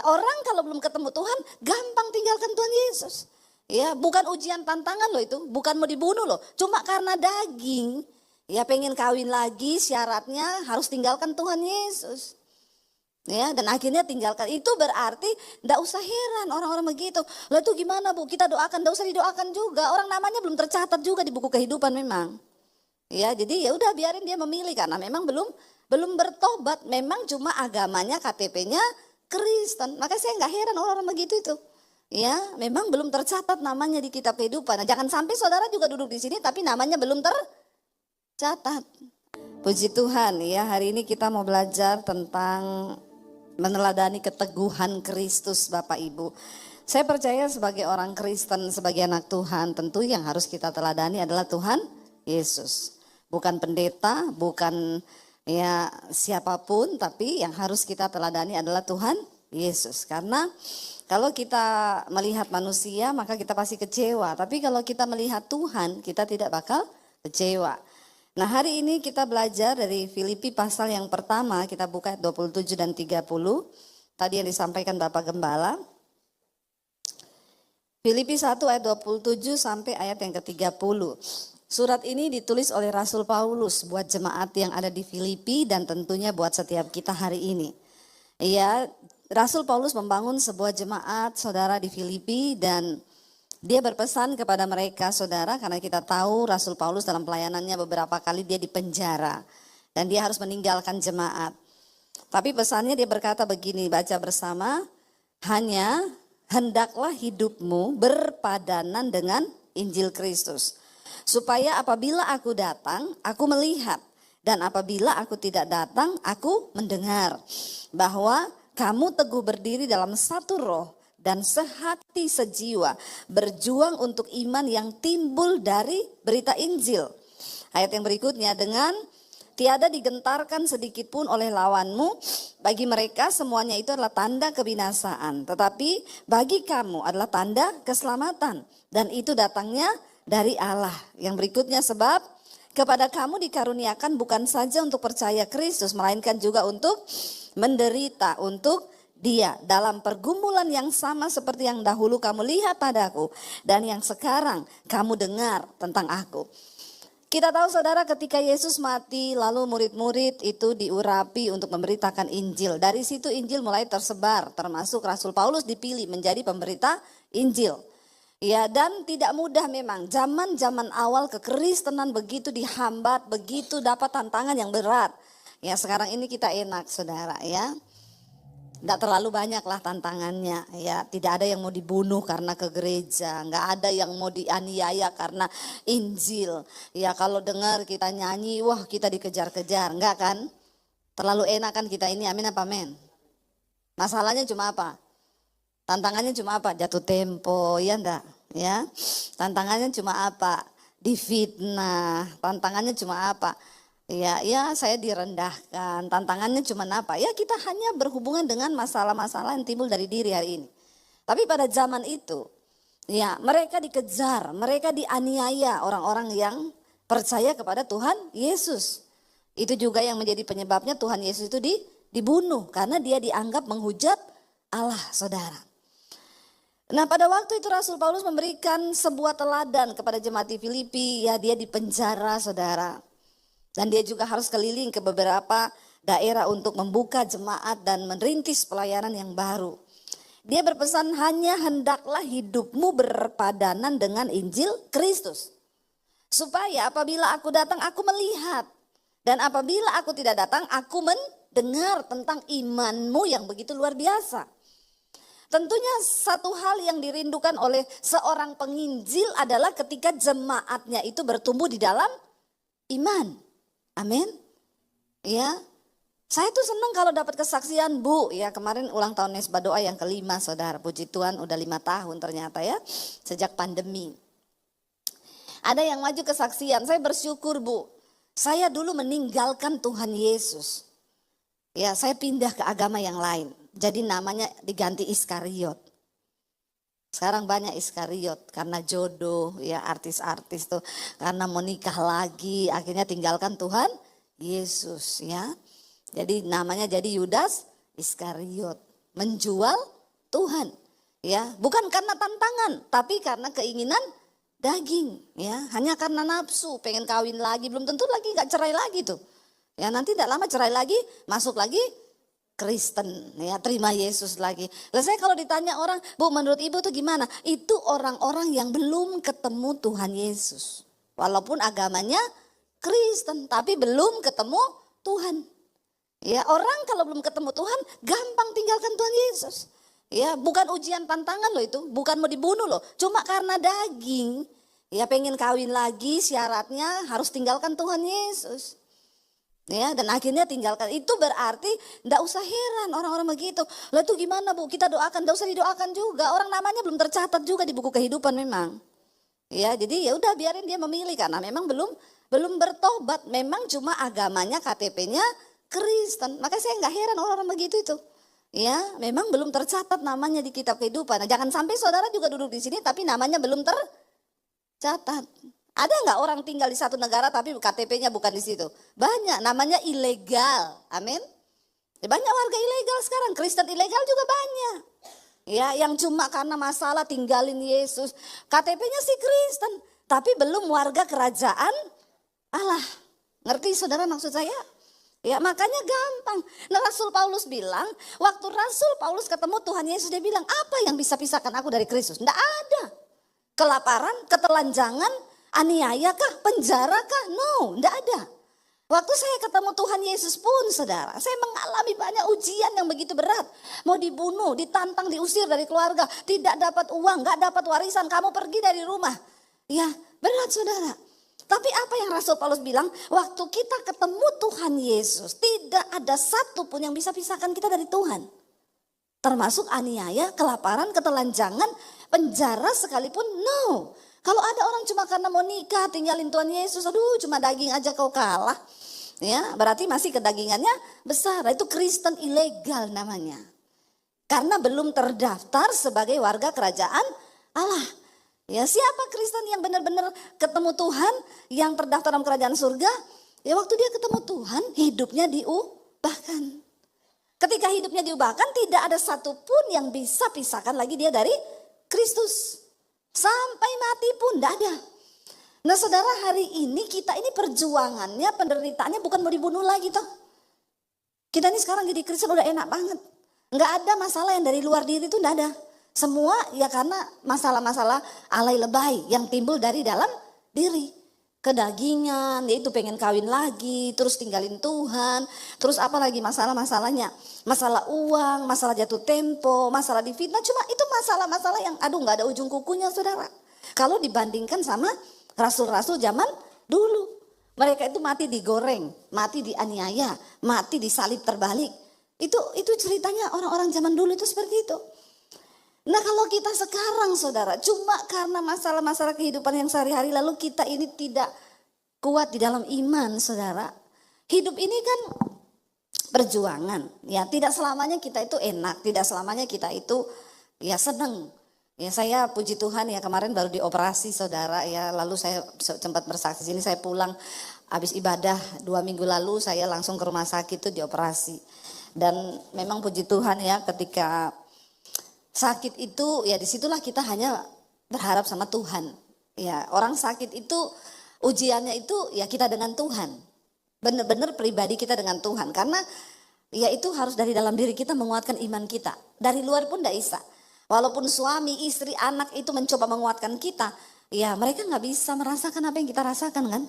Orang kalau belum ketemu Tuhan, gampang tinggalkan Tuhan Yesus. Ya, bukan ujian tantangan loh itu, bukan mau dibunuh loh. Cuma karena daging, ya pengen kawin lagi, syaratnya harus tinggalkan Tuhan Yesus. Ya, dan akhirnya tinggalkan. Itu berarti ndak usah heran orang-orang begitu. Lah itu gimana Bu? Kita doakan, ndak usah didoakan juga. Orang namanya belum tercatat juga di buku kehidupan memang. Ya, jadi ya udah biarin dia memilih karena memang belum bertobat. Memang cuma agamanya KTP-nya Kristen. Makanya saya nggak heran orang-orang begitu itu. Ya, memang belum tercatat namanya di kitab kehidupan. Nah, jangan sampai saudara juga duduk di sini tapi namanya belum tercatat. Puji Tuhan ya, hari ini kita mau belajar tentang meneladani keteguhan Kristus Bapak Ibu. Saya percaya sebagai orang Kristen, sebagai anak Tuhan, tentu yang harus kita teladani adalah Tuhan Yesus. Bukan pendeta, bukan ya siapapun, tapi yang harus kita teladani adalah Tuhan Yesus. Karena kalau kita melihat manusia maka kita pasti kecewa. Tapi kalau kita melihat Tuhan kita tidak bakal kecewa. Nah hari ini kita belajar dari Filipi pasal yang pertama, kita buka ayat 27 dan 30. Tadi yang disampaikan Bapak Gembala. Filipi 1 ayat 27 sampai ayat yang ke-30. Surat ini ditulis oleh Rasul Paulus buat jemaat yang ada di Filipi dan tentunya buat setiap kita hari ini. Ya, Rasul Paulus membangun sebuah jemaat saudara di Filipi dan dia berpesan kepada mereka saudara, karena kita tahu Rasul Paulus dalam pelayanannya beberapa kali dia dipenjara dan dia harus meninggalkan jemaat. Tapi pesannya dia berkata begini, baca bersama, hanya hendaklah hidupmu berpadanan dengan Injil Kristus. Supaya apabila aku datang, aku melihat, dan apabila aku tidak datang, aku mendengar. Bahwa kamu teguh berdiri dalam satu roh, dan sehati sejiwa berjuang untuk iman yang timbul dari berita Injil. Ayat yang berikutnya, dengan tiada digentarkan sedikit pun oleh lawanmu, bagi mereka semuanya itu adalah tanda kebinasaan, tetapi bagi kamu adalah tanda keselamatan, dan itu datangnya dari Allah. Yang berikutnya, sebab kepada kamu dikaruniakan bukan saja untuk percaya Kristus, melainkan juga untuk menderita untuk Dia dalam pergumulan yang sama seperti yang dahulu kamu lihat padaku dan yang sekarang kamu dengar tentang aku. Kita tahu saudara, ketika Yesus mati lalu murid-murid itu diurapi untuk memberitakan Injil. Dari situ Injil mulai tersebar, termasuk Rasul Paulus dipilih menjadi pemberita Injil. Ya, dan tidak mudah memang, zaman-zaman awal kekristenan begitu dihambat, begitu dapat tantangan yang berat. Ya, sekarang ini kita enak saudara ya. Tidak terlalu banyak lah tantangannya ya, tidak ada yang mau dibunuh karena ke gereja, nggak ada yang mau dianiaya karena Injil. Ya kalau dengar kita nyanyi, wah kita dikejar-kejar, enggak kan? Terlalu enak kan kita ini, amin apa amin? Masalahnya cuma apa? Tantangannya cuma apa? Jatuh tempo, ya enggak? Ya, tantangannya cuma apa? Difitnah, tantangannya cuma apa? Ya saya direndahkan, tantangannya cuma apa? Ya kita hanya berhubungan dengan masalah-masalah yang timbul dari diri hari ini. Tapi pada zaman itu, ya mereka dikejar, mereka dianiaya orang-orang yang percaya kepada Tuhan Yesus. Itu juga yang menjadi penyebabnya Tuhan Yesus itu dibunuh karena dia dianggap menghujat Allah, saudara. Nah pada waktu itu Rasul Paulus memberikan sebuah teladan kepada jemaat di Filipi, ya dia dipenjara saudara. Dan dia juga harus keliling ke beberapa daerah untuk membuka jemaat dan merintis pelayanan yang baru. Dia berpesan, hanya hendaklah hidupmu berpadanan dengan Injil Kristus. Supaya apabila aku datang aku melihat. Dan apabila aku tidak datang aku mendengar tentang imanmu yang begitu luar biasa. Tentunya satu hal yang dirindukan oleh seorang penginjil adalah ketika jemaatnya itu bertumbuh di dalam iman. Amin. Ya, saya tuh senang kalau dapat kesaksian Bu. Ya kemarin ulang tahun Nesba Doa yang ke-5 saudara. Puji Tuhan udah 5 tahun ternyata ya. Sejak pandemi. Ada yang maju kesaksian. Saya bersyukur Bu. Saya dulu meninggalkan Tuhan Yesus. Ya saya pindah ke agama yang lain. Jadi namanya diganti Iskariot. Sekarang banyak Iskariot karena jodoh ya, artis-artis tuh karena mau nikah lagi akhirnya tinggalkan Tuhan Yesus ya. Jadi namanya jadi Yudas Iskariot. menjual Tuhan. Ya, bukan karena tantangan, tapi karena keinginan daging, ya. Hanya karena nafsu, pengen kawin lagi, belum tentu lagi nggak cerai lagi tuh. Ya, nanti tidak lama cerai lagi, masuk lagi Kristen, ya, terima Yesus lagi. Lah saya kalau ditanya orang, Bu, menurut Ibu tuh gimana? Itu orang-orang yang belum ketemu Tuhan Yesus. Walaupun agamanya Kristen, tapi belum ketemu Tuhan. Ya, orang kalau belum ketemu Tuhan, gampang tinggalkan Tuhan Yesus. Ya, bukan ujian tantangan loh itu, bukan mau dibunuh loh. Cuma karena daging, ya pengen kawin lagi, syaratnya harus tinggalkan Tuhan Yesus. Ya, dan akhirnya tinggalkan. Itu berarti enggak usah heran orang-orang begitu. Lah itu gimana Bu? Kita doakan, enggak usah didoakan juga. Orang namanya belum tercatat juga di buku kehidupan memang. Ya, jadi ya udah biarin dia memilih karena memang belum bertobat. Memang cuma agamanya KTP-nya Kristen. Makanya saya enggak heran orang-orang begitu itu. Ya, memang belum tercatat namanya di kitab kehidupan. Nah, jangan sampai saudara juga duduk di sini tapi namanya belum tercatat. Ada nggak orang tinggal di satu negara tapi KTP-nya bukan di situ? Banyak, namanya ilegal. Amin. Ya, banyak warga ilegal sekarang, Kristen ilegal juga banyak. Ya, yang cuma karena masalah tinggalin Yesus. KTP-nya sih Kristen, tapi belum warga kerajaan Allah. Ngerti saudara maksud saya? Ya, makanya gampang. Nah, Rasul Paulus bilang, waktu Rasul Paulus ketemu Tuhan Yesus, dia bilang, apa yang bisa pisahkan aku dari Kristus? Tidak ada. Kelaparan, ketelanjangan, aniaya kah, penjara kah? No, tidak ada. Waktu saya ketemu Tuhan Yesus pun saudara, saya mengalami banyak ujian yang begitu berat. Mau dibunuh, ditantang, diusir dari keluarga, tidak dapat uang, gak dapat warisan, kamu pergi dari rumah. Ya, berat saudara. Tapi apa yang Rasul Paulus bilang, waktu kita ketemu Tuhan Yesus, tidak ada satu pun yang bisa pisahkan kita dari Tuhan. Termasuk aniaya, kelaparan, ketelanjangan, penjara sekalipun, no. Kalau ada orang cuma karena mau nikah, tinggalin Tuhan Yesus, aduh cuma daging aja kau kalah. Ya, berarti masih kedagingannya besar, itu Kristen ilegal namanya. Karena belum terdaftar sebagai warga kerajaan Allah. Ya, siapa Kristen yang benar-benar ketemu Tuhan, yang terdaftar dalam kerajaan surga? Ya, waktu dia ketemu Tuhan, hidupnya diubahkan. Ketika hidupnya diubahkan, tidak ada satupun yang bisa pisahkan lagi dia dari Kristus. Sampai mati pun tidak ada. Nah saudara, hari ini kita ini perjuangannya, penderitaannya bukan mau dibunuh lagi toh. Kita ini sekarang jadi Kristen udah enak banget. Enggak ada masalah yang dari luar diri itu enggak ada. Semua ya karena masalah-masalah alay lebay yang timbul dari dalam diri. Kedagingan, yaitu pengen kawin lagi, terus tinggalin Tuhan. Terus apa lagi masalah-masalahnya? Masalah uang, masalah jatuh tempo, masalah difitnah. Cuma itu masalah-masalah yang aduh enggak ada ujung kukunya saudara. Kalau dibandingkan sama rasul-rasul zaman dulu. Mereka itu mati digoreng, mati dianiaya, mati disalib terbalik. Itu ceritanya orang-orang zaman dulu itu seperti itu. Nah kalau kita sekarang saudara, cuma karena masalah-masalah kehidupan yang sehari-hari lalu kita ini tidak kuat di dalam iman saudara. Hidup ini kan perjuangan, ya tidak selamanya kita itu enak, tidak selamanya kita itu ya senang. Ya saya puji Tuhan ya kemarin baru dioperasi saudara ya, lalu saya sempat bersaksi sini, saya pulang habis ibadah 2 minggu lalu saya langsung ke rumah sakit itu dioperasi. Dan memang puji Tuhan ya ketika sakit itu ya disitulah kita hanya berharap sama Tuhan. Ya orang sakit itu ujiannya itu ya kita dengan Tuhan. Benar-benar pribadi kita dengan Tuhan. Karena ya itu harus dari dalam diri kita menguatkan iman kita. Dari luar pun tidak bisa. Walaupun suami, istri, anak itu mencoba menguatkan kita. Ya mereka gak bisa merasakan apa yang kita rasakan kan.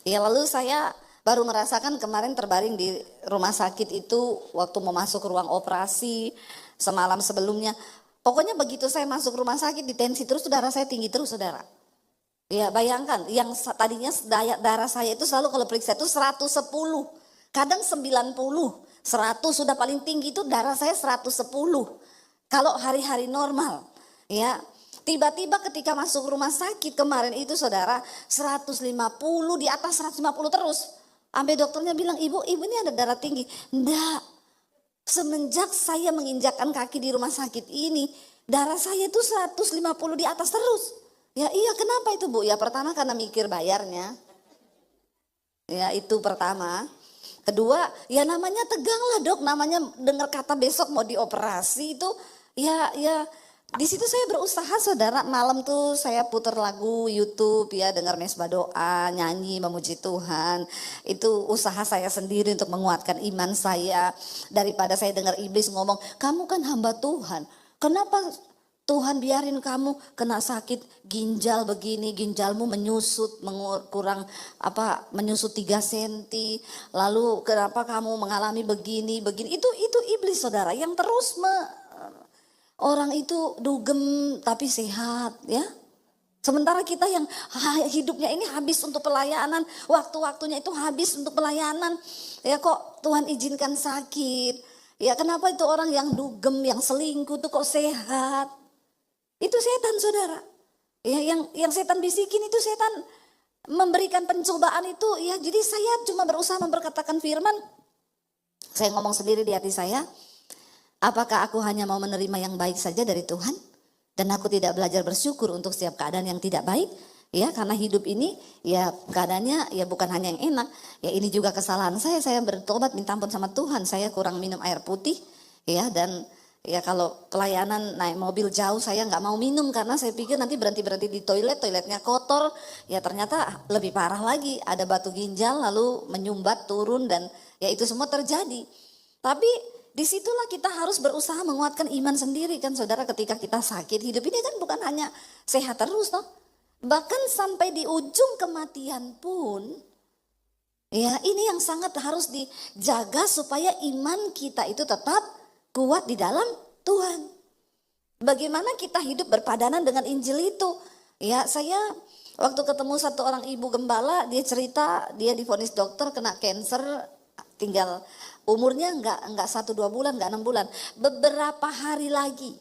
Ya lalu saya baru merasakan kemarin terbaring di rumah sakit itu waktu mau masuk ruang operasi semalam sebelumnya. Pokoknya begitu saya masuk rumah sakit di tensi terus darah saya tinggi terus saudara. Ya bayangkan yang tadinya darah saya itu selalu kalau periksa itu 110. Kadang 90, 100 sudah paling tinggi itu darah saya 110. Kalau hari-hari normal ya. Tiba-tiba ketika masuk rumah sakit kemarin itu saudara 150 di atas 150 terus. Sampai dokternya bilang ibu ini ada darah tinggi. Enggak. Semenjak saya menginjakkan kaki di rumah sakit ini, darah saya itu 150 di atas terus. Ya iya kenapa itu Bu? Ya pertama karena mikir bayarnya. Ya itu pertama. Kedua, ya namanya tegang lah dok, namanya dengar kata besok mau dioperasi itu ya di situ saya berusaha saudara, malam tuh saya putar lagu YouTube ya, dengar mesbah doa, nyanyi memuji Tuhan. Itu usaha saya sendiri untuk menguatkan iman saya daripada saya dengar iblis ngomong, "Kamu kan hamba Tuhan. Kenapa Tuhan biarin kamu kena sakit ginjal begini, ginjalmu menyusut, kurang menyusut 3 senti. Lalu kenapa kamu mengalami begini, begini." Itu iblis saudara yang terus orang itu dugem tapi sehat ya. Sementara kita yang hidupnya ini habis untuk pelayanan, waktu-waktunya itu habis untuk pelayanan. Ya kok Tuhan izinkan sakit. Ya kenapa itu orang yang dugem, yang selingkuh tuh kok sehat? Itu setan saudara. Ya, yang setan bisikin itu setan memberikan pencobaan itu ya. Jadi saya cuma berusaha memperkatakan firman. Saya ngomong sendiri di hati saya. Apakah aku hanya mau menerima yang baik saja dari Tuhan? Dan aku tidak belajar bersyukur untuk setiap keadaan yang tidak baik? Ya karena hidup ini ya keadaannya ya bukan hanya yang enak. Ya ini juga kesalahan saya bertobat minta ampun sama Tuhan. Saya kurang minum air putih ya, dan ya kalau pelayanan naik mobil jauh saya nggak mau minum karena saya pikir nanti berhenti di toiletnya kotor. Ya ternyata lebih parah lagi, ada batu ginjal lalu menyumbat turun dan ya itu semua terjadi. Tapi disitulah kita harus berusaha menguatkan iman sendiri kan saudara, ketika kita sakit. Hidup ini kan bukan hanya sehat terus toh. Bahkan sampai di ujung kematian pun ya ini yang sangat harus dijaga supaya iman kita itu tetap kuat di dalam Tuhan. Bagaimana kita hidup berpadanan dengan Injil itu? Ya saya waktu ketemu satu orang ibu gembala, dia cerita dia divonis dokter kena cancer, tinggal umurnya enggak 1-2 bulan, enggak 6 bulan. Beberapa hari lagi.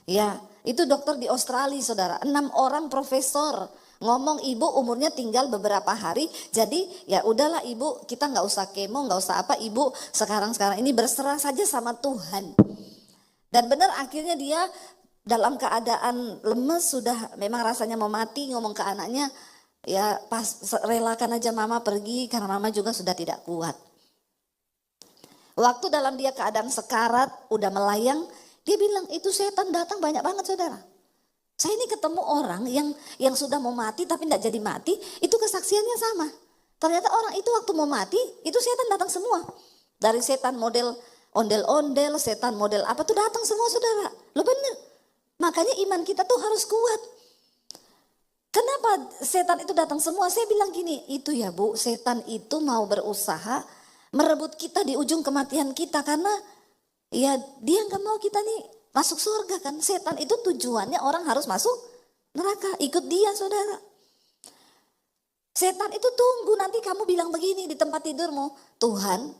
Ya itu dokter di Australia saudara, 6 orang profesor ngomong ibu umurnya tinggal beberapa hari, jadi ya udahlah ibu, kita nggak usah kemo, nggak usah apa, ibu sekarang ini berserah saja sama Tuhan. Dan benar akhirnya dia dalam keadaan lemes, sudah memang rasanya mau mati, ngomong ke anaknya, ya pas relakan aja mama pergi karena mama juga sudah tidak kuat. Waktu dalam dia keadaan sekarat, udah melayang, dia bilang itu setan datang banyak banget saudara. Saya ini ketemu orang yang sudah mau mati tapi tidak jadi mati, itu kesaksiannya sama. Ternyata orang itu waktu mau mati, itu setan datang semua. Dari setan model ondel-ondel, setan model apa tuh datang semua saudara. Lo bener. Makanya iman kita tuh harus kuat. Kenapa setan itu datang semua? Saya bilang gini, itu ya Bu, setan itu mau berusaha merebut kita di ujung kematian kita. Karena ya dia gak mau kita nih masuk surga kan. Setan itu tujuannya orang harus masuk neraka. Ikut dia saudara. Setan itu tunggu nanti kamu bilang begini di tempat tidurmu. Tuhan,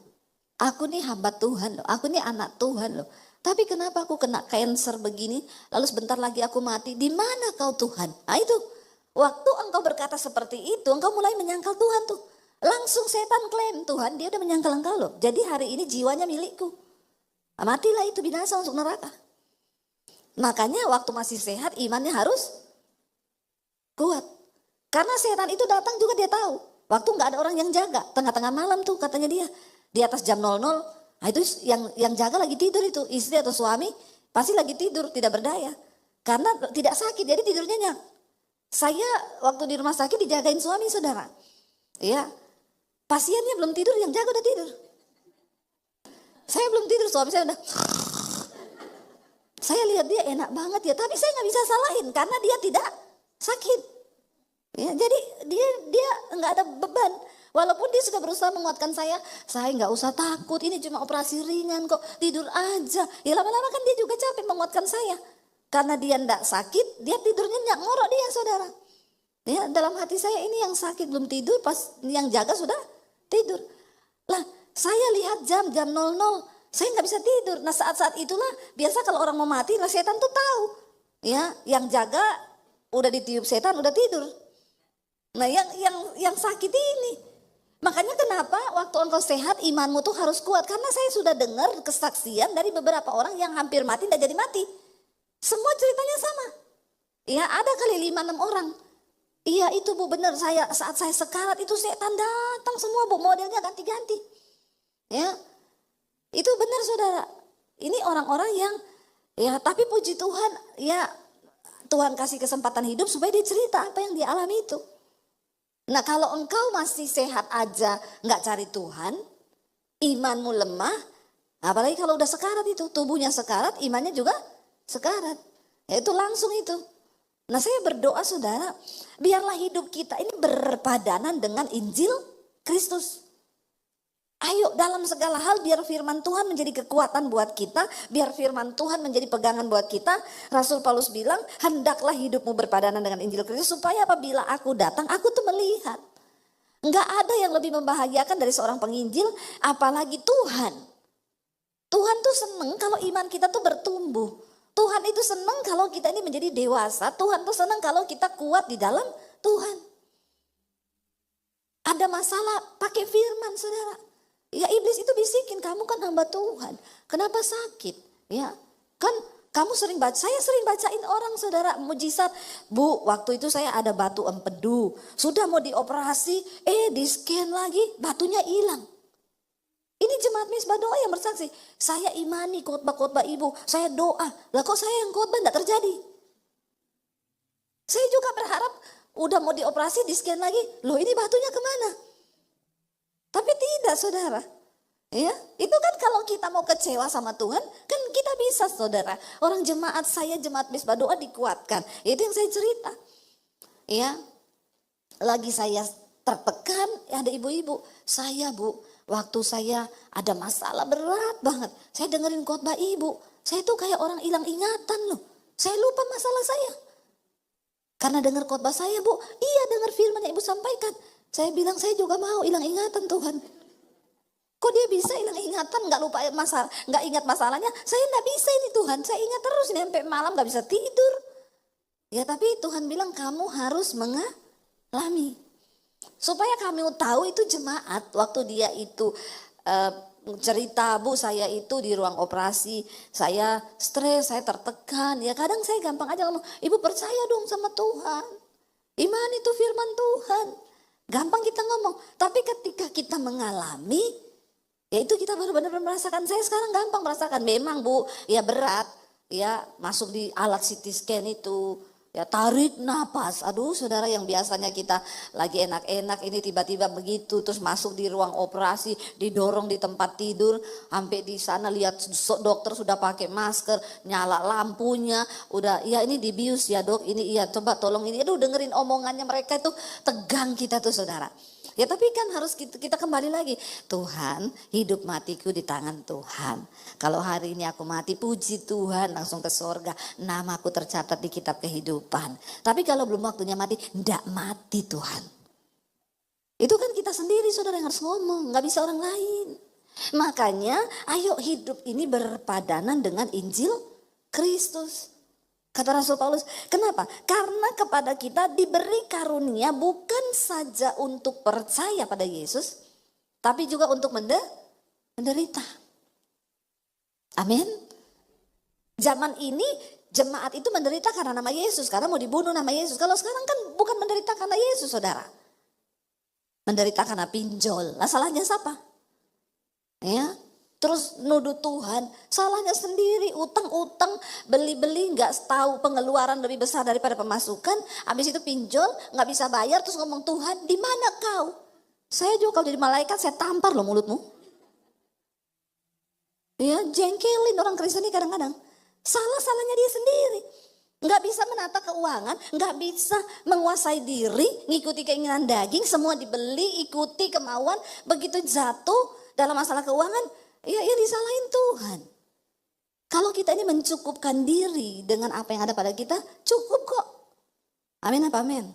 aku nih hamba Tuhan loh. Aku nih anak Tuhan loh. Tapi kenapa aku kena cancer begini. Lalu sebentar lagi aku mati. Di mana kau Tuhan? Nah itu. Waktu engkau berkata seperti itu. Engkau mulai menyangkal Tuhan tuh. Langsung setan klaim Tuhan. Dia udah menyangkal engkau loh. Jadi hari ini jiwanya milikku. Nah, matilah itu binasa untuk neraka. Makanya waktu masih sehat imannya harus kuat. Karena setan itu datang juga dia tahu. Waktu nggak ada orang yang jaga. Tengah-tengah malam tuh katanya dia. Di atas jam 00. Nah itu yang jaga lagi tidur itu. Istri atau suami pasti lagi tidur tidak berdaya. Karena tidak sakit jadi tidur nyenyak. Saya waktu di rumah sakit dijagain suami saudara. Ya, pasiennya belum tidur yang jaga udah tidur. Saya belum tidur suami saya udah. Saya lihat dia enak banget ya, tapi saya nggak bisa salahin karena dia tidak sakit. Ya, jadi dia nggak ada beban. Walaupun dia sudah berusaha menguatkan saya nggak usah takut, ini cuma operasi ringan kok, tidur aja. Ya lama-lama kan dia juga capek menguatkan saya. Karena dia nggak sakit, dia tidur nyenyak, ngorok dia saudara. Ya, dalam hati saya ini yang sakit belum tidur, pas yang jaga sudah tidur. Lah, saya lihat jam 00. Saya nggak bisa tidur. Nah saat-saat itulah biasa kalau orang mau mati, lah setan tuh tahu. Ya, yang jaga udah ditiup setan udah tidur. Nah yang sakit ini. Makanya kenapa waktu engkau sehat imanmu tuh harus kuat. Karena saya sudah dengar kesaksian dari beberapa orang yang hampir mati dan jadi mati. Semua ceritanya sama. Ya ada kali 5-6 orang. Iya itu Bu benar, saat saya sekarat itu setan datang semua Bu, modelnya ganti-ganti. Ya, itu benar saudara. Ini orang-orang yang ya tapi puji Tuhan ya Tuhan kasih kesempatan hidup supaya dia cerita apa yang dia alami itu. Nah kalau engkau masih sehat aja nggak cari Tuhan, imanmu lemah, apalagi kalau udah sekarat itu, tubuhnya sekarat, imannya juga sekarat. Ya itu langsung itu. Nah saya berdoa saudara, biarlah hidup kita ini berpadanan dengan Injil Kristus. Ayo dalam segala hal biar firman Tuhan menjadi kekuatan buat kita, biar firman Tuhan menjadi pegangan buat kita. Rasul Paulus bilang, hendaklah hidupmu berpadanan dengan Injil Kristus supaya apabila aku datang, aku tuh melihat. Enggak ada yang lebih membahagiakan dari seorang penginjil, apalagi Tuhan. Tuhan tuh seneng kalau iman kita tuh bertumbuh. Tuhan itu seneng kalau kita ini menjadi dewasa. Tuhan tuh seneng kalau kita kuat di dalam Tuhan. Ada masalah pakai firman saudara. Ya iblis itu bisikin, kamu kan hamba Tuhan, kenapa sakit? Ya kan kamu sering baca, saya sering bacain orang saudara mujizat. Bu, waktu itu saya ada batu empedu, sudah mau dioperasi, di scan lagi batunya hilang. Ini jemaat Misbah Doa yang bersaksi, saya imani khotbah-khotbah ibu, saya doa, lah kok saya yang khotbah enggak terjadi? Saya juga berharap udah mau dioperasi, di scan lagi, loh ini batunya kemana? Tapi tidak saudara, ya itu kan kalau kita mau kecewa sama Tuhan, kan kita bisa saudara. Orang jemaat saya, jemaat Misbah Doa dikuatkan, itu yang saya cerita. Ya, lagi saya tertekan, ada ibu-ibu, saya bu, waktu saya ada masalah berat banget, saya dengerin khotbah ibu, saya tuh kayak orang hilang ingatan loh, saya lupa masalah saya. Karena dengar khotbah saya bu, iya dengar firman yang ibu sampaikan. Saya bilang saya juga mau hilang ingatan Tuhan. Kok dia bisa hilang ingatan, nggak lupa masalah, nggak ingat masalahnya? Saya nggak bisa ini Tuhan, saya ingat terus ini sampai malam nggak bisa tidur. Ya tapi Tuhan bilang kamu harus mengalami. Supaya kamu tahu itu jemaat waktu dia itu cerita bu saya itu di ruang operasi, saya stres, saya tertekan. Ya kadang saya gampang aja ngomong, ibu percaya dong sama Tuhan. Iman itu firman Tuhan. Gampang kita ngomong, tapi ketika kita mengalami, ya itu kita benar-benar merasakan. Saya sekarang gampang merasakan, memang bu, ya berat, ya masuk di alat CT scan itu, ya tarik napas. Aduh saudara yang biasanya kita lagi enak-enak ini tiba-tiba begitu, terus masuk di ruang operasi, didorong di tempat tidur, sampai di sana lihat dokter sudah pakai masker, nyala lampunya, udah ya ini dibius ya dok, ini iya coba tolong ini, aduh dengerin omongannya mereka itu tegang kita tuh saudara. Ya tapi kan harus kita kembali lagi. Tuhan, hidup matiku di tangan Tuhan. Kalau hari ini aku mati, puji Tuhan langsung ke sorga. Namaku tercatat di kitab kehidupan. Tapi kalau belum waktunya mati, enggak mati Tuhan. Itu kan kita sendiri saudara yang harus ngomong, nggak bisa orang lain. Makanya ayo hidup ini berpadanan dengan Injil Kristus. Kata Rasul Paulus, kenapa? Karena kepada kita diberi karunia bukan saja untuk percaya pada Yesus, tapi juga untuk menderita. Amin. Zaman ini jemaat itu menderita karena nama Yesus, karena mau dibunuh nama Yesus. Kalau sekarang kan bukan menderita karena Yesus saudara. Menderita karena pinjol. Lah salahnya siapa? Ya. Terus nuduh Tuhan, salahnya sendiri, utang-utang, beli-beli nggak tahu pengeluaran lebih besar daripada pemasukan, habis itu pinjol, nggak bisa bayar, terus ngomong Tuhan, di mana kau? Saya juga kalau jadi malaikat saya tampar loh mulutmu. Ya jengkelin orang Kristen ini kadang-kadang, salahnya dia sendiri. Nggak bisa menata keuangan, nggak bisa menguasai diri, ngikuti keinginan daging, semua dibeli, ikuti kemauan, begitu jatuh dalam masalah keuangan, ya disalahin Tuhan. Kalau kita ini mencukupkan diri dengan apa yang ada pada kita, cukup kok. Amin apa amin?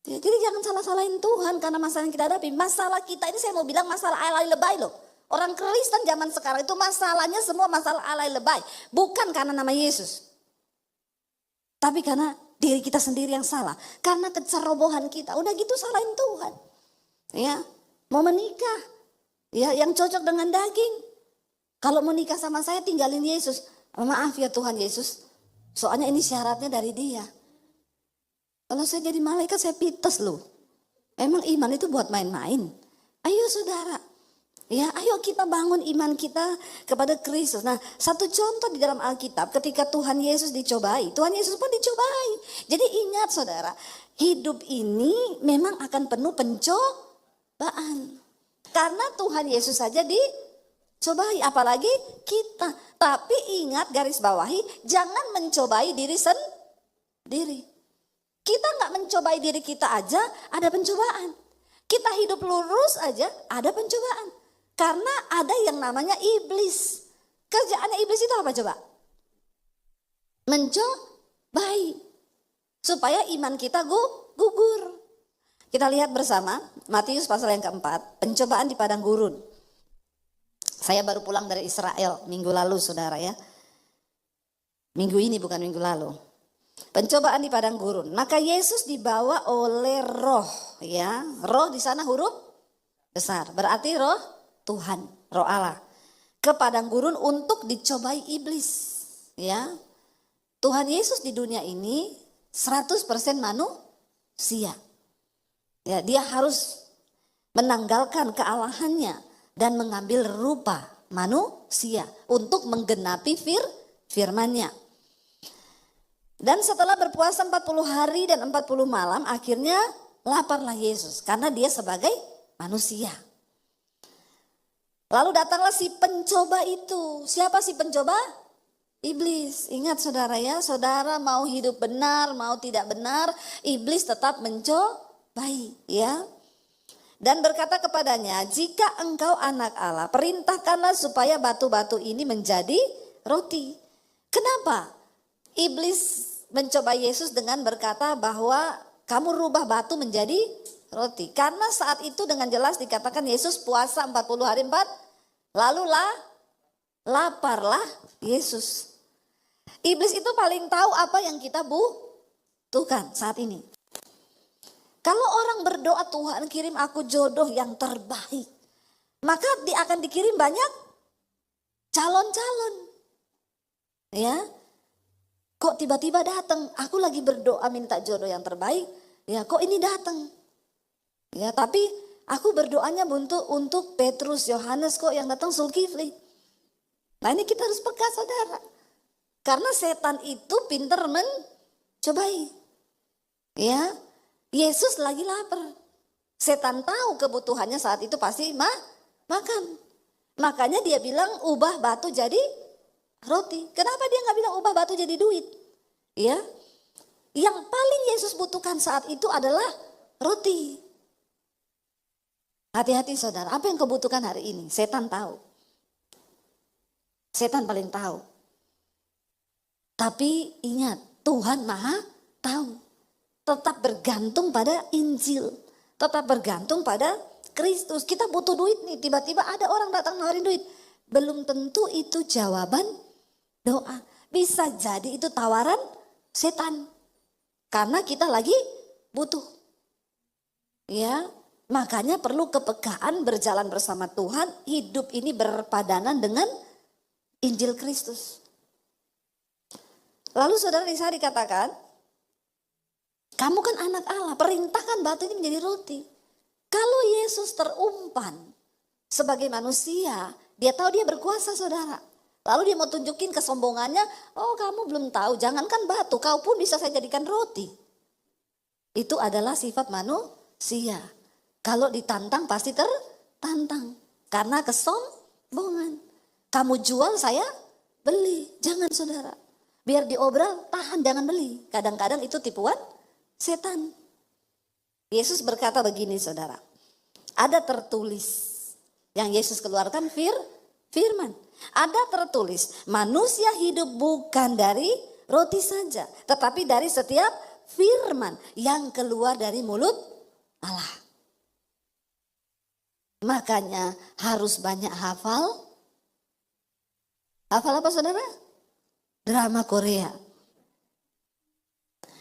Jadi jangan salah-salahin Tuhan karena masalah yang kita hadapi. Masalah kita ini saya mau bilang masalah alay lebay loh. Orang Kristen zaman sekarang itu masalahnya semua masalah alay lebay. Bukan karena nama Yesus. Tapi karena diri kita sendiri yang salah. Karena kecerobohan kita. Udah gitu salahin Tuhan. Ya, mau menikah. Ya, yang cocok dengan daging. Kalau mau nikah sama saya tinggalin Yesus. Maaf ya Tuhan Yesus. Soalnya ini syaratnya dari dia. Kalau saya jadi malaikat saya pites loh. Emang iman itu buat main-main. Ayo saudara. Ya, ayo kita bangun iman kita kepada Kristus. Nah, satu contoh di dalam Alkitab ketika Tuhan Yesus dicobai, Tuhan Yesus pun dicobai. Jadi ingat saudara, hidup ini memang akan penuh pencobaan. Karena Tuhan Yesus saja dicobai, apalagi kita. Tapi ingat, garis bawahi, jangan mencobai diri sendiri. Kita nggak mencobai diri kita aja, ada pencobaan. Kita hidup lurus aja, ada pencobaan. Karena ada yang namanya iblis. Kerjaannya iblis itu apa coba? Mencobai. Supaya iman kita gugur. Kita lihat bersama Matius pasal yang keempat, pencobaan di padang gurun. Saya baru pulang dari Israel minggu lalu saudara ya. Minggu ini bukan minggu lalu. Pencobaan di padang gurun. Maka Yesus dibawa oleh roh ya. Roh di sana huruf besar. Berarti roh Tuhan, roh Allah. Ke padang gurun untuk dicobai iblis. Ya. Tuhan Yesus di dunia ini 100% manusia. Ya, dia harus menanggalkan kealahannya dan mengambil rupa manusia untuk menggenapi firman-Nya. Dan setelah berpuasa 40 hari dan 40 malam akhirnya laparlah Yesus karena dia sebagai manusia. Lalu datanglah si pencoba itu. Siapa si pencoba? Iblis. Ingat saudara ya, saudara mau hidup benar, mau tidak benar, iblis tetap mencobai ya. Dan berkata kepadanya, jika engkau anak Allah, perintahkanlah supaya batu-batu ini menjadi roti. Kenapa? Iblis mencoba Yesus dengan berkata bahwa kamu rubah batu menjadi roti. Karena saat itu dengan jelas dikatakan Yesus puasa 40 hari 4. Lalu laparlah Yesus. Iblis itu paling tahu apa yang kita butuhkan saat ini. Kalau orang berdoa Tuhan kirim aku jodoh yang terbaik. Maka akan dikirim banyak calon-calon. Ya. Kok tiba-tiba datang? Aku lagi berdoa minta jodoh yang terbaik. Ya kok ini datang? Ya tapi aku berdoanya untuk Petrus, Yohanes kok yang datang Zulkifli. Nah ini kita harus peka saudara. Karena setan itu pintar mencobai. Ya, Yesus lagi lapar. Setan tahu kebutuhannya saat itu pasti makan. Makanya dia bilang ubah batu jadi roti. Kenapa dia nggak bilang ubah batu jadi duit? Ya, yang paling Yesus butuhkan saat itu adalah roti. Hati-hati saudara, apa yang kebutuhkan hari ini? Setan tahu. Setan paling tahu. Tapi ingat, Tuhan Maha tahu. Tetap bergantung pada Injil. Tetap bergantung pada Kristus. Kita butuh duit nih, tiba-tiba ada orang datang nawarin duit. Belum tentu itu jawaban doa. Bisa jadi itu tawaran setan. Karena kita lagi butuh. Ya, makanya perlu kepekaan berjalan bersama Tuhan. Hidup ini berpadanan dengan Injil Kristus. Lalu saudara Risa dikatakan, kamu kan anak Allah, perintahkan batu ini menjadi roti. Kalau Yesus terumpan sebagai manusia, dia tahu dia berkuasa saudara. Lalu dia mau tunjukin kesombongannya, oh kamu belum tahu, jangankan batu, kau pun bisa saya jadikan roti. Itu adalah sifat manusia. Kalau ditantang pasti tertantang. Karena kesombongan. Kamu jual saya beli, jangan saudara. Biar diobral, tahan jangan beli. Kadang-kadang itu tipuan setan. Yesus berkata begini saudara. Ada tertulis yang Yesus keluarkan firman. Ada tertulis manusia hidup bukan dari roti saja. Tetapi dari setiap firman yang keluar dari mulut Allah. Makanya harus banyak hafal. Hafal apa saudara? Drama Korea.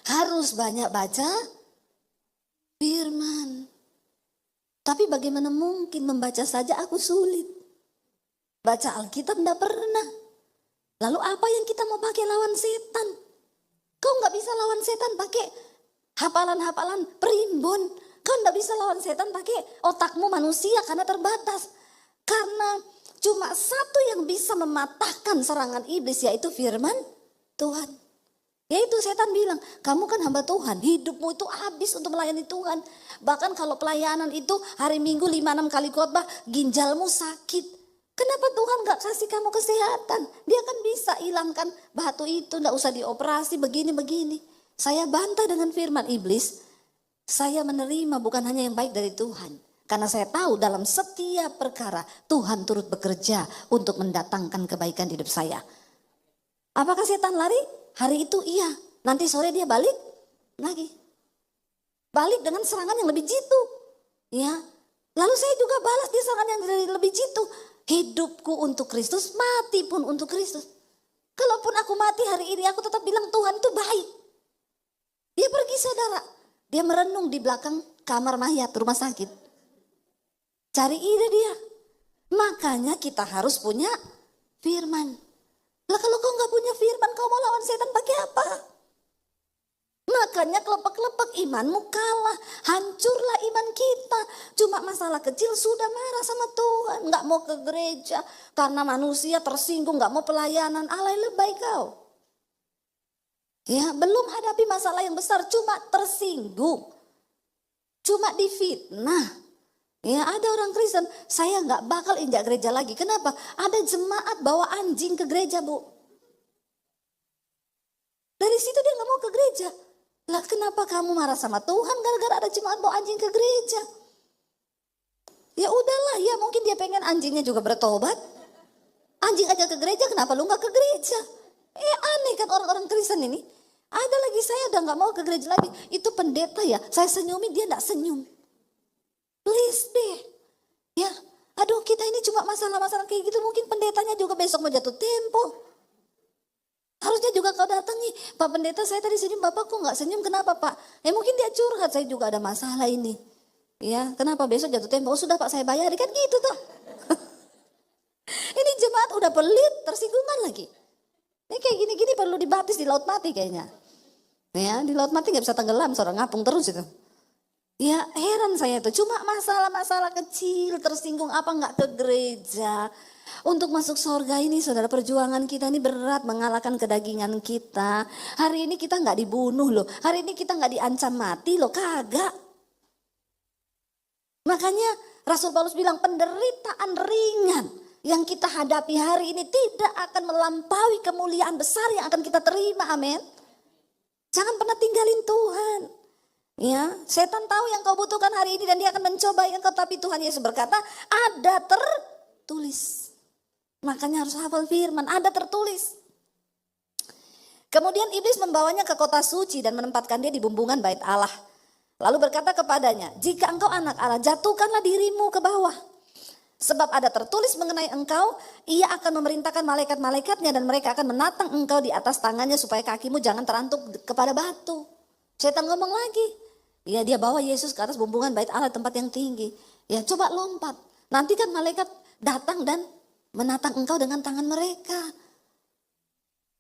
Harus banyak baca firman. Tapi bagaimana mungkin membaca saja aku sulit. Baca Alkitab enggak pernah. Lalu apa yang kita mau pakai lawan setan? Kau enggak bisa lawan setan pakai hafalan-hafalan primbon. Kau enggak bisa lawan setan pakai otakmu manusia karena terbatas. Karena cuma satu yang bisa mematahkan serangan iblis, yaitu firman Tuhan. Yaitu setan bilang, kamu kan hamba Tuhan, hidupmu itu habis untuk melayani Tuhan. Bahkan kalau pelayanan itu hari Minggu 5-6 kali khotbah, ginjalmu sakit. Kenapa Tuhan gak kasih kamu kesehatan? Dia kan bisa hilangkan batu itu, gak usah dioperasi begini-begini. Saya bantah dengan firman iblis, saya menerima bukan hanya yang baik dari Tuhan. Karena saya tahu dalam setiap perkara Tuhan turut bekerja untuk mendatangkan kebaikan di hidup saya. Apakah setan lari? Hari itu iya, nanti sore dia balik lagi. Balik dengan serangan yang lebih jitu. Ya. Lalu saya juga balas dia serangan yang lebih jitu. Hidupku untuk Kristus, mati pun untuk Kristus. Kalaupun aku mati hari ini, aku tetap bilang Tuhan itu baik. Dia pergi saudara, dia merenung di belakang kamar mayat rumah sakit. Cari ide dia. Makanya kita harus punya firman. Lah kalau kau gak punya firman, kau mau lawan setan pakai apa? Makanya kelepek-kelepek imanmu kalah. Hancurlah iman kita. Cuma masalah kecil sudah marah sama Tuhan. Gak mau ke gereja. Karena manusia tersinggung, gak mau pelayanan. Alay lebay kau. Ya, belum hadapi masalah yang besar, cuma tersinggung. Cuma difitnah. Ya, ada orang Kristen, saya nggak bakal injak gereja lagi. Kenapa? Ada jemaat bawa anjing ke gereja, Bu. Dari situ dia nggak mau ke gereja. Lah kenapa kamu marah sama Tuhan gara-gara ada jemaat bawa anjing ke gereja? Ya udahlah, ya mungkin dia pengen anjingnya juga bertobat. Anjing aja ke gereja, kenapa lu nggak ke gereja? Aneh kan orang-orang Kristen ini. Ada lagi saya udah nggak mau ke gereja lagi. Itu pendeta ya, saya senyumin dia nggak senyum. Please deh. Ya, aduh kita ini cuma masalah-masalah kayak gitu. Mungkin pendetanya juga besok mau jatuh tempo. Harusnya juga kau datangi. Pak pendeta saya tadi senyum, Bapak kok gak senyum, kenapa Pak? Mungkin dia curhat, saya juga ada masalah ini. Ya, kenapa besok jatuh tempo? Oh sudah Pak saya bayar, kan gitu tuh. Ini jemaat udah pelit, tersinggungan lagi. Ini kayak gini-gini perlu dibaptis di laut mati kayaknya. Ya, di laut mati gak bisa tenggelam, seorang ngapung terus itu. Ya heran saya tuh, cuma masalah-masalah kecil, tersinggung apa nggak ke gereja. Untuk masuk surga ini saudara, perjuangan kita ini berat, mengalahkan kedagingan kita. Hari ini kita nggak dibunuh loh, hari ini kita nggak diancam mati loh, kagak. Makanya Rasul Paulus bilang penderitaan ringan yang kita hadapi hari ini tidak akan melampaui kemuliaan besar yang akan kita terima, amin. Jangan pernah tinggalin Tuhan. Ya, setan tahu yang kau butuhkan hari ini dan dia akan mencobai engkau, tapi Tuhan Yesus berkata, ada tertulis. Makanya harus hafal firman, ada tertulis. Kemudian iblis membawanya ke kota suci dan menempatkan dia di bumbungan bait Allah. Lalu berkata kepadanya, jika engkau anak Allah, jatuhkanlah dirimu ke bawah. Sebab ada tertulis mengenai engkau, ia akan memerintahkan malaikat-malaikatnya dan mereka akan menatang engkau di atas tangannya supaya kakimu jangan terantuk kepada batu. Setan ngomong lagi. Ya dia bawa Yesus ke atas bumbungan bait Allah, tempat yang tinggi. Ya coba lompat. Nanti kan malaikat datang dan menatang engkau dengan tangan mereka.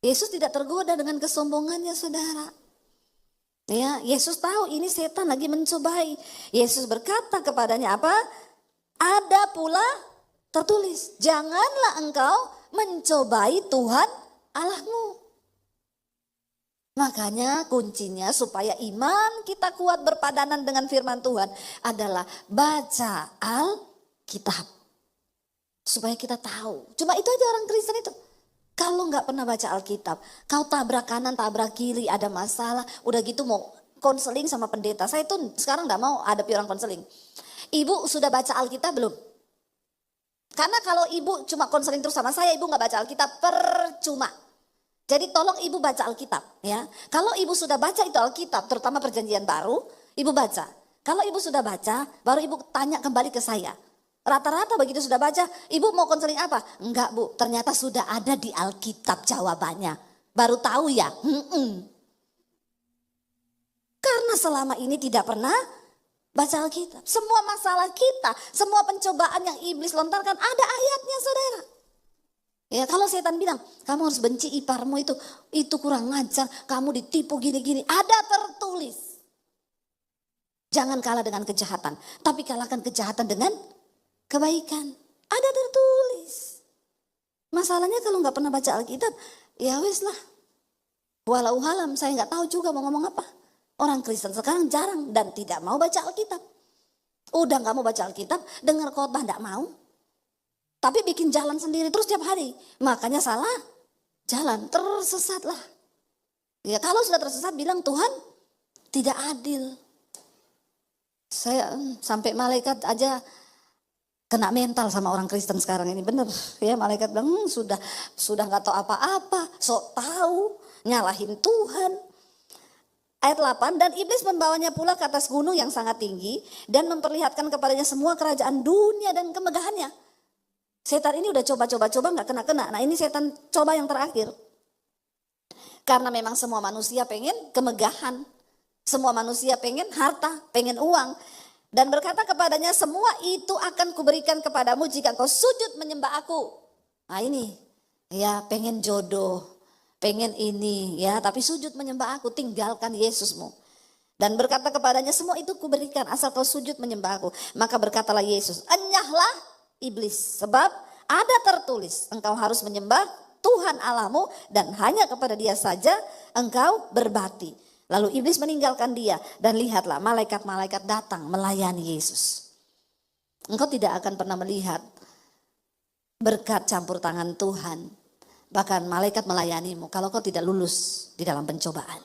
Yesus tidak tergoda dengan kesombongannya saudara. Ya Yesus tahu ini setan lagi mencobai. Yesus berkata kepadanya apa? Ada pula tertulis. Janganlah engkau mencobai Tuhan Allahmu. Makanya kuncinya supaya iman kita kuat berpadanan dengan firman Tuhan adalah baca Alkitab. Supaya kita tahu. Cuma itu aja orang Kristen itu. Kalau nggak pernah baca Alkitab, kau tabrak kanan, tabrak kiri, ada masalah. Udah gitu mau konseling sama pendeta. Saya tuh sekarang nggak mau hadapi orang konseling. Ibu sudah baca Alkitab belum? Karena kalau ibu cuma konseling terus sama saya, ibu nggak baca Alkitab, percuma. Jadi tolong ibu baca Alkitab ya. Kalau ibu sudah baca itu Alkitab, terutama perjanjian baru, ibu baca. Kalau ibu sudah baca, baru ibu tanya kembali ke saya. Rata-rata begitu sudah baca, ibu mau konseling apa? Enggak Bu, ternyata sudah ada di Alkitab jawabannya. Baru tahu ya? Karena selama ini tidak pernah baca Alkitab. Semua masalah kita, semua pencobaan yang iblis lontarkan ada ayatnya saudara. Ya kalau setan bilang, kamu harus benci iparmu itu kurang ngajar, kamu ditipu gini-gini. Ada tertulis. Jangan kalah dengan kejahatan, tapi kalahkan kejahatan dengan kebaikan. Ada tertulis. Masalahnya kalau nggak pernah baca Alkitab, ya wes lah. Walau halam, saya nggak tahu juga mau ngomong apa. Orang Kristen sekarang jarang dan tidak mau baca Alkitab. Udah nggak mau baca Alkitab, dengar khotbah nggak mau. Tapi bikin jalan sendiri terus tiap hari. Makanya salah jalan, tersesatlah. Ya kalau sudah tersesat bilang Tuhan tidak adil. Saya sampai malaikat aja kena mental sama orang Kristen sekarang ini, bener ya. Malaikat bilang sudah nggak tahu apa-apa, sok tahu, nyalahin Tuhan. Ayat 8, dan iblis membawanya pula ke atas gunung yang sangat tinggi dan memperlihatkan kepadanya semua kerajaan dunia dan kemegahannya. Setan ini udah coba nggak kena. Nah ini setan coba yang terakhir. Karena memang semua manusia pengen kemegahan, semua manusia pengen harta, pengen uang. Dan berkata kepadanya, semua itu akan kuberikan kepadamu jika kau sujud menyembah aku. Nah ini, ya pengen jodoh, pengen ini ya, tapi sujud menyembah aku, tinggalkan Yesusmu. Dan berkata kepadanya, semua itu kuberikan asal kau sujud menyembah aku. Maka berkatalah Yesus, enyahlah iblis, sebab ada tertulis, engkau harus menyembah Tuhan Allahmu dan hanya kepada Dia saja engkau berbakti. Lalu iblis meninggalkan dia dan lihatlah malaikat-malaikat datang melayani Yesus. Engkau tidak akan pernah melihat berkat campur tangan Tuhan. Bahkan malaikat melayanimu kalau kau tidak lulus di dalam pencobaan.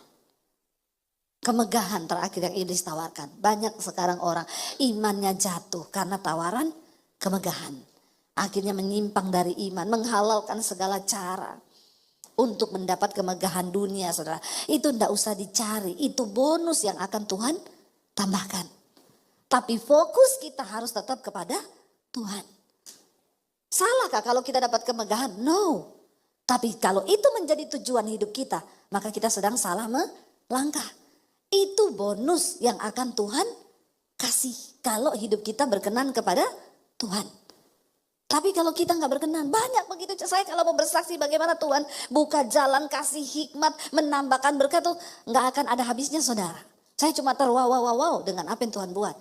Kemegahan terakhir yang iblis tawarkan. Banyak sekarang orang imannya jatuh karena tawaran kemegahan. Akhirnya menyimpang dari iman, menghalalkan segala cara untuk mendapat kemegahan dunia, saudara. Itu tidak usah dicari, itu bonus yang akan Tuhan tambahkan. Tapi fokus kita harus tetap kepada Tuhan. Salahkah kalau kita dapat kemegahan? No. Tapi kalau itu menjadi tujuan hidup kita, maka kita sedang salah melangkah. Itu bonus yang akan Tuhan kasih kalau hidup kita berkenan kepada Tuhan. Tapi kalau kita nggak berkenan, banyak begitu. Saya kalau mau bersaksi bagaimana Tuhan buka jalan, kasih hikmat, menambahkan berkat tuh nggak akan ada habisnya, saudara. Saya cuma terwow dengan apa yang Tuhan buat.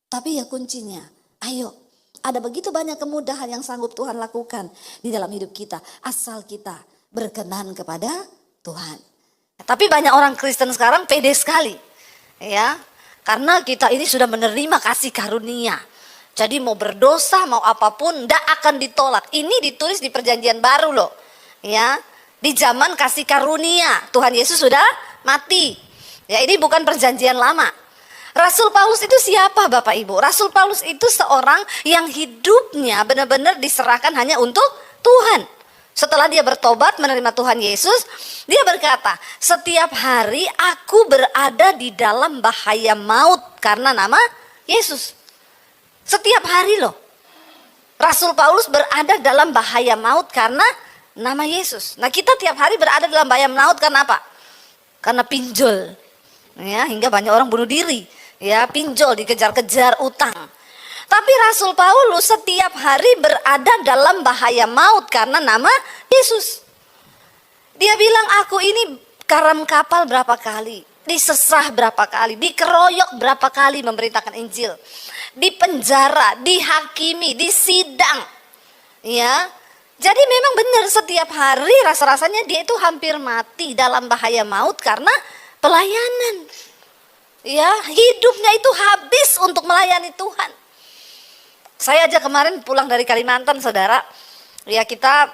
Tapi ya kuncinya, ayo, ada begitu banyak kemudahan yang sanggup Tuhan lakukan di dalam hidup kita, asal kita berkenan kepada Tuhan. Tapi banyak orang Kristen sekarang pede sekali, ya, karena kita ini sudah menerima kasih karunia. Jadi mau berdosa, mau apapun, tidak akan ditolak. Ini ditulis di perjanjian baru loh. Ya, di zaman kasih karunia, Tuhan Yesus sudah mati. Ya, ini bukan perjanjian lama. Rasul Paulus itu siapa Bapak Ibu? Rasul Paulus itu seorang yang hidupnya benar-benar diserahkan hanya untuk Tuhan. Setelah dia bertobat menerima Tuhan Yesus, dia berkata, setiap hari aku berada di dalam bahaya maut karena nama Yesus. Setiap hari loh. Rasul Paulus berada dalam bahaya maut karena nama Yesus. Nah kita tiap hari berada dalam bahaya maut karena apa? Karena pinjol. Ya, hingga banyak orang bunuh diri. Ya, pinjol, dikejar-kejar utang. Tapi Rasul Paulus setiap hari berada dalam bahaya maut karena nama Yesus. Dia bilang, aku ini karam kapal berapa kali, disesah berapa kali, dikeroyok berapa kali memberitakan Injil. Di penjara, dihakimi, disidang. Ya. Jadi memang benar setiap hari rasa-rasanya dia itu hampir mati dalam bahaya maut karena pelayanan. Ya, hidupnya itu habis untuk melayani Tuhan. Saya aja kemarin pulang dari Kalimantan, saudara. Ya, kita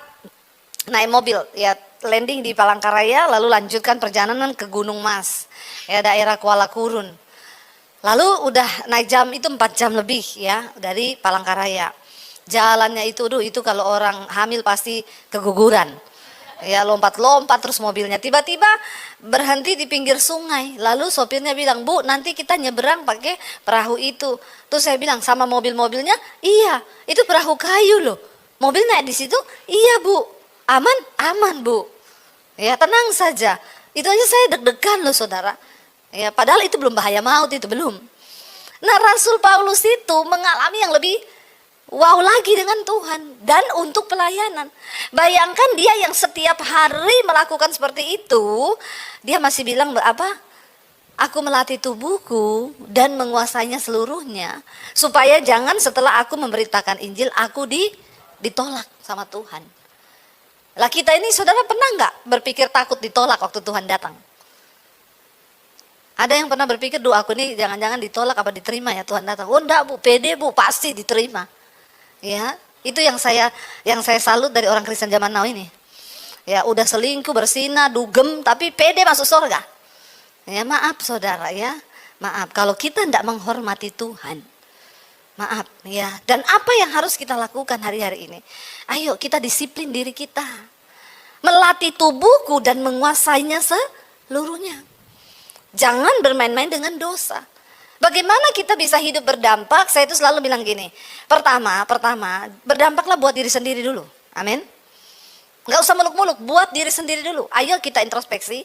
naik mobil, ya landing di Palangkaraya lalu lanjutkan perjalanan ke Gunung Mas. Ya, daerah Kuala Kurun. Lalu udah naik jam itu 4 jam lebih ya dari Palangkaraya. Jalannya itu kalau orang hamil pasti keguguran. Ya lompat-lompat terus mobilnya. Tiba-tiba berhenti di pinggir sungai. Lalu sopirnya bilang, "Bu, nanti kita nyeberang pakai perahu itu." Terus saya bilang sama mobil-mobilnya, "Iya, itu perahu kayu loh. Mobil naik di situ?" "Iya, Bu." "Aman?" "Aman, Bu." Ya tenang saja. Itu aja saya deg-degan loh, saudara. Ya, padahal itu belum bahaya maut, itu belum. Nah, Rasul Paulus itu mengalami yang lebih wow lagi dengan Tuhan dan untuk pelayanan. Bayangkan dia yang setiap hari melakukan seperti itu, dia masih bilang apa? Aku melatih tubuhku dan menguasainya seluruhnya, supaya jangan setelah aku memberitakan Injil, aku ditolak sama Tuhan. Lah kita ini saudara pernah nggak berpikir takut ditolak waktu Tuhan datang? Ada yang pernah berpikir, doa aku ini jangan-jangan ditolak apa diterima ya Tuhan datang. Oh enggak bu, pede bu, pasti diterima. Ya, itu yang saya salut dari orang Kristen zaman now ini. Ya udah selingkuh, bersinah, dugem, tapi pede masuk surga. Ya maaf saudara ya, maaf kalau kita tidak menghormati Tuhan. Maaf ya, dan apa yang harus kita lakukan hari-hari ini? Ayo kita disiplin diri kita. Melatih tubuhku dan menguasainya seluruhnya. Jangan bermain-main dengan dosa. Bagaimana kita bisa hidup berdampak? Saya itu selalu bilang gini. Pertama, berdampaklah buat diri sendiri dulu. Amin. Nggak usah muluk-muluk, buat diri sendiri dulu. Ayo kita introspeksi.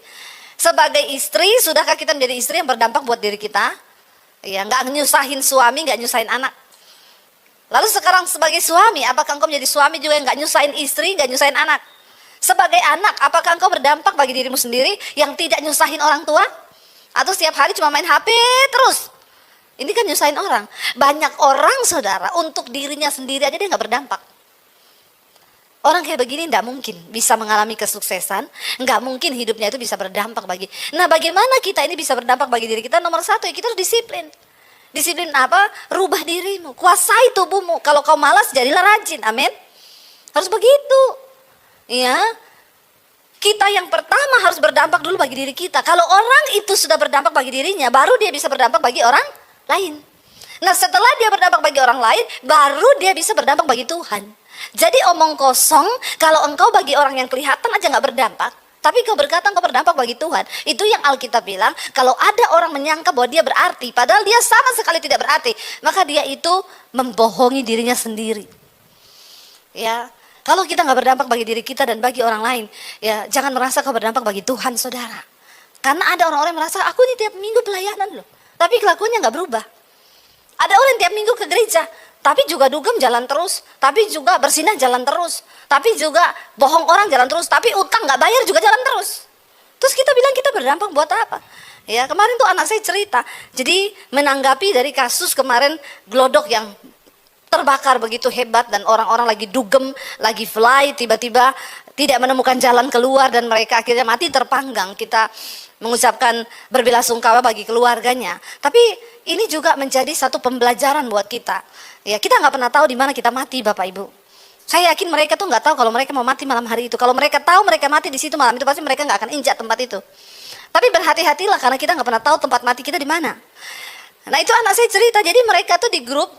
Sebagai istri, sudahkah kita menjadi istri yang berdampak buat diri kita? Ya, nggak nyusahin suami, nggak nyusahin anak. Lalu sekarang sebagai suami, apakah engkau menjadi suami juga yang nggak nyusahin istri, nggak nyusahin anak? Sebagai anak, apakah engkau berdampak bagi dirimu sendiri yang tidak nyusahin orang tua? Atau setiap hari cuma main HP terus? Ini kan nyusahin orang. Banyak orang saudara, untuk dirinya sendiri aja dia nggak berdampak. Orang kayak begini tidak mungkin bisa mengalami kesuksesan, nggak mungkin hidupnya itu bisa berdampak bagi. Nah bagaimana kita ini bisa berdampak bagi diri kita? Nomor satu ya kita harus disiplin. Disiplin apa? Rubah dirimu, kuasai tubuhmu. Kalau kau malas jadilah rajin, amin. Harus begitu. Ya, kita yang pertama harus berdampak dulu bagi diri kita. Kalau orang itu sudah berdampak bagi dirinya, baru dia bisa berdampak bagi orang lain. Nah setelah dia berdampak bagi orang lain, baru dia bisa berdampak bagi Tuhan. Jadi omong kosong kalau engkau bagi orang yang kelihatan aja nggak berdampak, tapi kau berkata engkau berdampak bagi Tuhan. Itu yang Alkitab bilang, kalau ada orang menyangka bahwa dia berarti, padahal dia sama sekali tidak berarti, maka dia itu membohongi dirinya sendiri. Ya, kalau kita nggak berdampak bagi diri kita dan bagi orang lain, ya jangan merasa kau berdampak bagi Tuhan, saudara. Karena ada orang-orang yang merasa, aku ini tiap minggu pelayanan loh, tapi kelakuannya nggak berubah. Ada orang yang tiap minggu ke gereja, tapi juga dugem jalan terus, tapi juga bersinah jalan terus, tapi juga bohong orang jalan terus, tapi utang nggak bayar juga jalan terus. Terus kita bilang kita berdampak buat apa? Ya kemarin tuh anak saya cerita, jadi menanggapi dari kasus kemarin glodok yang terbakar begitu hebat dan orang-orang lagi dugem, lagi fly, tiba-tiba tidak menemukan jalan keluar dan mereka akhirnya mati terpanggang. Kita mengucapkan berbelasungkawa bagi keluarganya. Tapi ini juga menjadi satu pembelajaran buat kita. Ya kita nggak pernah tahu di mana kita mati, Bapak Ibu. Saya yakin mereka tuh nggak tahu kalau mereka mau mati malam hari itu. Kalau mereka tahu mereka mati di situ malam itu, pasti mereka nggak akan injak tempat itu. Tapi berhati-hatilah karena kita nggak pernah tahu tempat mati kita di mana. Nah itu anak saya cerita. Jadi mereka tuh di grup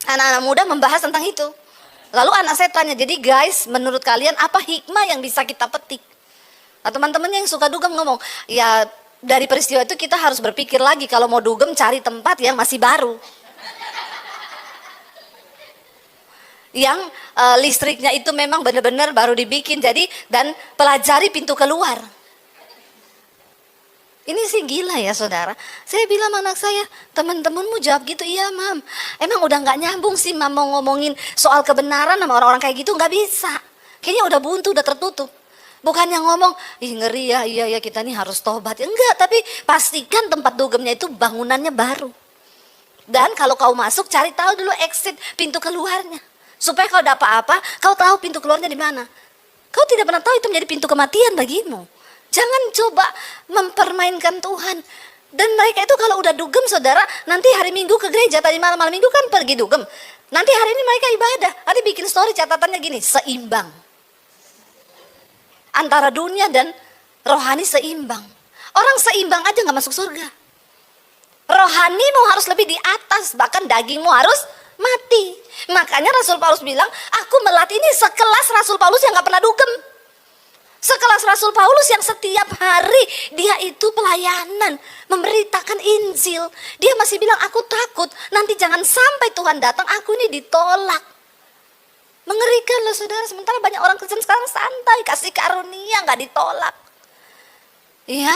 anak-anak muda membahas tentang itu. Lalu anak saya tanya, jadi guys, menurut kalian apa hikmah yang bisa kita petik? Nah, teman-teman yang suka dugem ngomong, ya dari peristiwa itu kita harus berpikir lagi kalau mau dugem cari tempat yang masih baru. Yang listriknya itu memang benar-benar baru dibikin, jadi dan pelajari pintu keluar. Ini sih gila ya saudara. Saya bilang anak saya, teman-temanmu jawab gitu, iya mam. Emang udah nggak nyambung sih mam mau ngomongin soal kebenaran sama orang-orang kayak gitu, nggak bisa. Kayaknya udah buntu, udah tertutup. Bukannya ngomong, ih ngeri ya, iya kita nih harus tobat. Ya, enggak, tapi pastikan tempat dugemnya itu bangunannya baru. Dan kalau kau masuk, cari tahu dulu exit, pintu keluarnya. Supaya kalau ada apa-apa, kau tahu pintu keluarnya di mana. Kau tidak pernah tahu itu menjadi pintu kematian bagimu. Jangan coba mempermainkan Tuhan. Dan mereka itu kalau udah dugem saudara, nanti hari Minggu ke gereja, tadi malam Minggu kan pergi dugem. Nanti hari ini mereka ibadah, nanti bikin story catatannya gini, seimbang. Antara dunia dan rohani seimbang. Orang seimbang aja gak masuk surga. Rohanimu harus lebih di atas, bahkan dagingmu harus mati. Makanya Rasul Paulus bilang, aku melatih ini sekelas Rasul Paulus yang gak pernah dugem. Sekelas Rasul Paulus yang setiap hari dia itu pelayanan, memberitakan Injil. Dia masih bilang, aku takut nanti jangan sampai Tuhan datang, aku ini ditolak. Mengerikan loh saudara, sementara banyak orang Kristen sekarang santai, kasih karunia gak ditolak. Ya,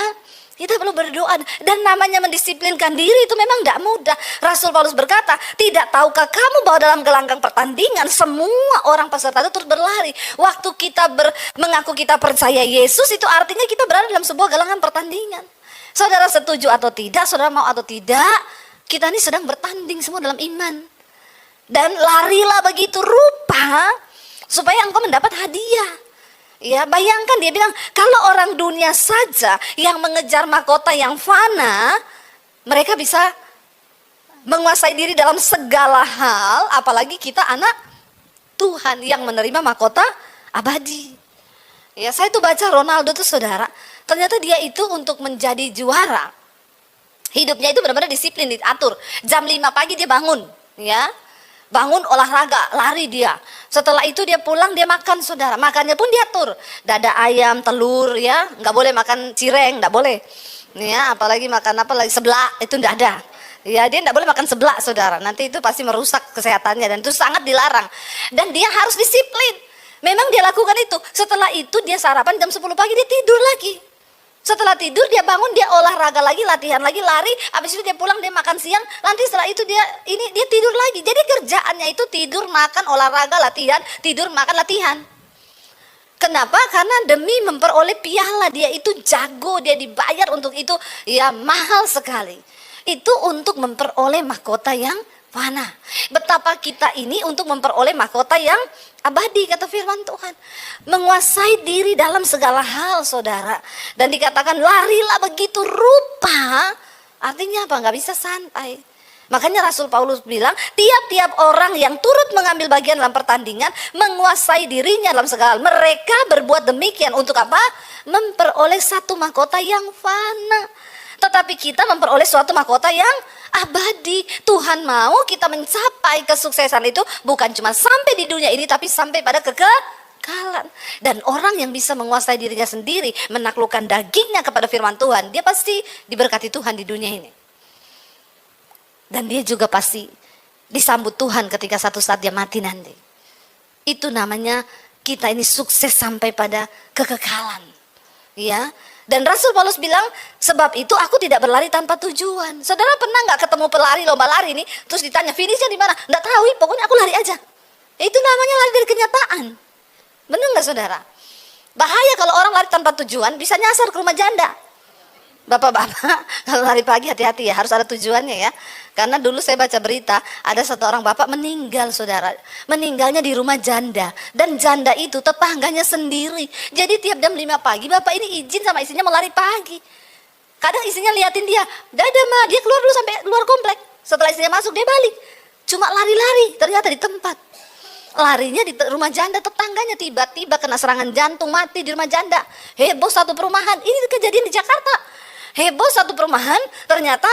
kita perlu berdoa. Dan namanya mendisiplinkan diri itu memang gak mudah. Rasul Paulus berkata, tidak tahukah kamu bahwa dalam gelanggang pertandingan semua orang peserta itu terus berlari. Waktu kita mengaku kita percaya Yesus, itu artinya kita berada dalam sebuah gelanggang pertandingan. Saudara setuju atau tidak, saudara mau atau tidak, kita ini sedang bertanding semua dalam iman. Dan larilah begitu rupa supaya engkau mendapat hadiah. Ya, bayangkan dia bilang, kalau orang dunia saja yang mengejar mahkota yang fana, mereka bisa menguasai diri dalam segala hal, apalagi kita anak Tuhan yang menerima mahkota abadi. Ya, saya tuh baca Ronaldo tuh saudara, ternyata dia itu untuk menjadi juara, hidupnya itu benar-benar disiplin, diatur. Jam 5 pagi dia bangun, ya. Bangun olahraga, lari dia. Setelah itu dia pulang, dia makan saudara. Makannya pun diatur. Dada ayam, telur ya. Nggak boleh makan cireng, nggak boleh. Ya, apalagi makan apa lagi, seblak, itu nggak ada. Ya, dia nggak boleh makan seblak saudara. Nanti itu pasti merusak kesehatannya dan itu sangat dilarang. Dan dia harus disiplin. Memang dia lakukan itu. Setelah itu dia sarapan jam 10 pagi, dia tidur lagi. Setelah tidur dia bangun, dia olahraga lagi, latihan lagi, lari. Habis itu dia pulang, dia makan siang. Nanti setelah itu dia tidur lagi. Jadi kerjaannya itu tidur, makan, olahraga, latihan, tidur, makan, latihan. Kenapa? Karena demi memperoleh piala. Dia itu jago, dia dibayar untuk itu. Ya, mahal sekali. Itu untuk memperoleh mahkota yang fana. Betapa kita ini untuk memperoleh mahkota yang abadi, kata firman Tuhan. Menguasai diri dalam segala hal saudara. Dan dikatakan larilah begitu rupa. Artinya apa? Nggak bisa santai. Makanya Rasul Paulus bilang, tiap-tiap orang yang turut mengambil bagian dalam pertandingan menguasai dirinya dalam segala hal. Mereka berbuat demikian untuk apa? Memperoleh satu mahkota yang fana. Tetapi kita memperoleh suatu mahkota yang abadi. Tuhan mau kita mencapai kesuksesan itu bukan cuma sampai di dunia ini, tapi sampai pada kekekalan. Dan orang yang bisa menguasai dirinya sendiri, menaklukkan dagingnya kepada firman Tuhan, dia pasti diberkati Tuhan di dunia ini. Dan dia juga pasti disambut Tuhan ketika satu saat dia mati nanti. Itu namanya kita ini sukses sampai pada kekekalan. Ya. Dan Rasul Paulus bilang, sebab itu aku tidak berlari tanpa tujuan. Saudara pernah nggak ketemu pelari lomba lari nih, terus ditanya finishnya di mana? Nggak tahu, pokoknya aku lari aja. Itu namanya lari dari kenyataan. Benar nggak saudara? Bahaya kalau orang lari tanpa tujuan, bisa nyasar ke rumah janda. Bapak-bapak, kalau lari pagi hati-hati ya, harus ada tujuannya ya. Karena dulu saya baca berita, ada satu orang bapak meninggal saudara. Meninggalnya di rumah janda. Dan janda itu tetangganya sendiri. Jadi tiap jam 5 pagi bapak ini izin sama istrinya mau lari pagi. Kadang istrinya liatin dia, dadah ma, dia keluar dulu sampai luar komplek. Setelah istrinya masuk dia balik. Cuma lari-lari, ternyata di tempat. Larinya di rumah janda, tetangganya tiba-tiba kena serangan jantung, mati di rumah janda. Heboh satu perumahan, ini kejadian di Jakarta. Heboh satu perumahan, ternyata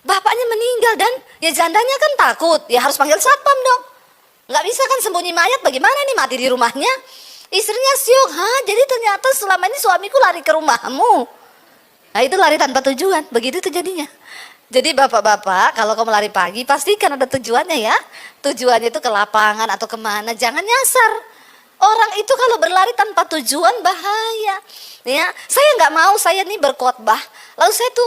bapaknya meninggal dan ya jandanya kan takut, ya harus panggil satpam dong. Nggak bisa kan sembunyi mayat, bagaimana nih mati di rumahnya. Istrinya syok, jadi ternyata selama ini suamiku lari ke rumahmu. Nah itu lari tanpa tujuan, begitu itu jadinya. Jadi bapak-bapak kalau kamu lari pagi pastikan ada tujuannya ya. Tujuannya itu ke lapangan atau kemana, jangan nyasar. Orang itu kalau berlari tanpa tujuan bahaya. Ya, saya nggak mau saya nih berkhotbah, lalu saya tuh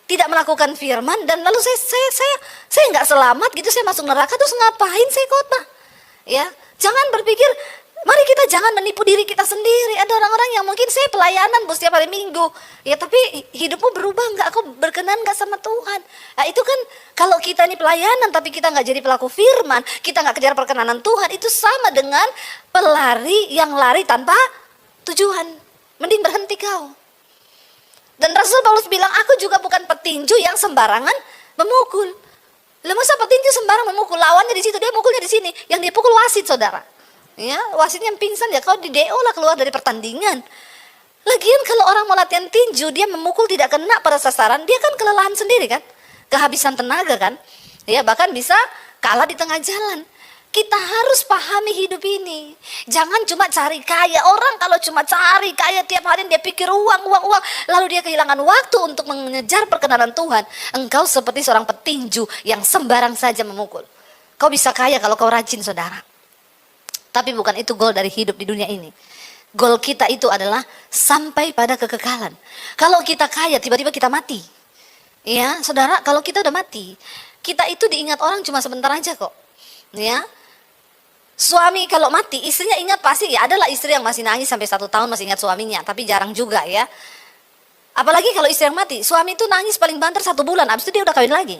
tidak melakukan firman dan lalu saya nggak selamat gitu, saya masuk neraka terus ngapain saya khotbah? Ya, jangan berpikir, mari kita jangan menipu diri kita sendiri. Ada orang-orang yang mungkin saya pelayanan bu setiap hari Minggu, ya tapi hidupmu berubah nggak? Aku berkenan nggak sama Tuhan? Nah itu kan kalau kita ini pelayanan tapi kita nggak jadi pelaku firman, kita nggak kejar perkenanan Tuhan, itu sama dengan pelari yang lari tanpa tujuan. Mending berhenti kau. Dan Rasul Paulus bilang, aku juga bukan petinju yang sembarangan memukul. Lah masa petinju sembarang memukul? Lawannya di situ, dia mukulnya di sini. Yang dia pukul wasit saudara. Ya, wasitnya yang pingsan ya, kau di DO lah keluar dari pertandingan. Lagian kalau orang mau latihan tinju, dia memukul tidak kena pada sasaran, dia kan kelelahan sendiri kan. Kehabisan tenaga kan. Ya bahkan bisa kalah di tengah jalan. Kita harus pahami hidup ini. Jangan cuma cari kaya. Orang kalau cuma cari kaya tiap hari dia pikir uang. Lalu dia kehilangan waktu untuk mengejar perkenanan Tuhan. Engkau seperti seorang petinju yang sembarang saja memukul. Kau bisa kaya kalau kau rajin saudara. Tapi bukan itu goal dari hidup di dunia ini. Goal kita itu adalah sampai pada kekekalan. Kalau kita kaya tiba-tiba kita mati. Ya saudara, kalau kita udah mati, kita itu diingat orang cuma sebentar aja kok. Ya, suami kalau mati istrinya ingat pasti ya, adalah istri yang masih nangis sampai 1 tahun masih ingat suaminya, tapi jarang juga ya. Apalagi kalau istri yang mati, suami itu nangis paling banter 1 bulan, abis itu dia udah kawin lagi.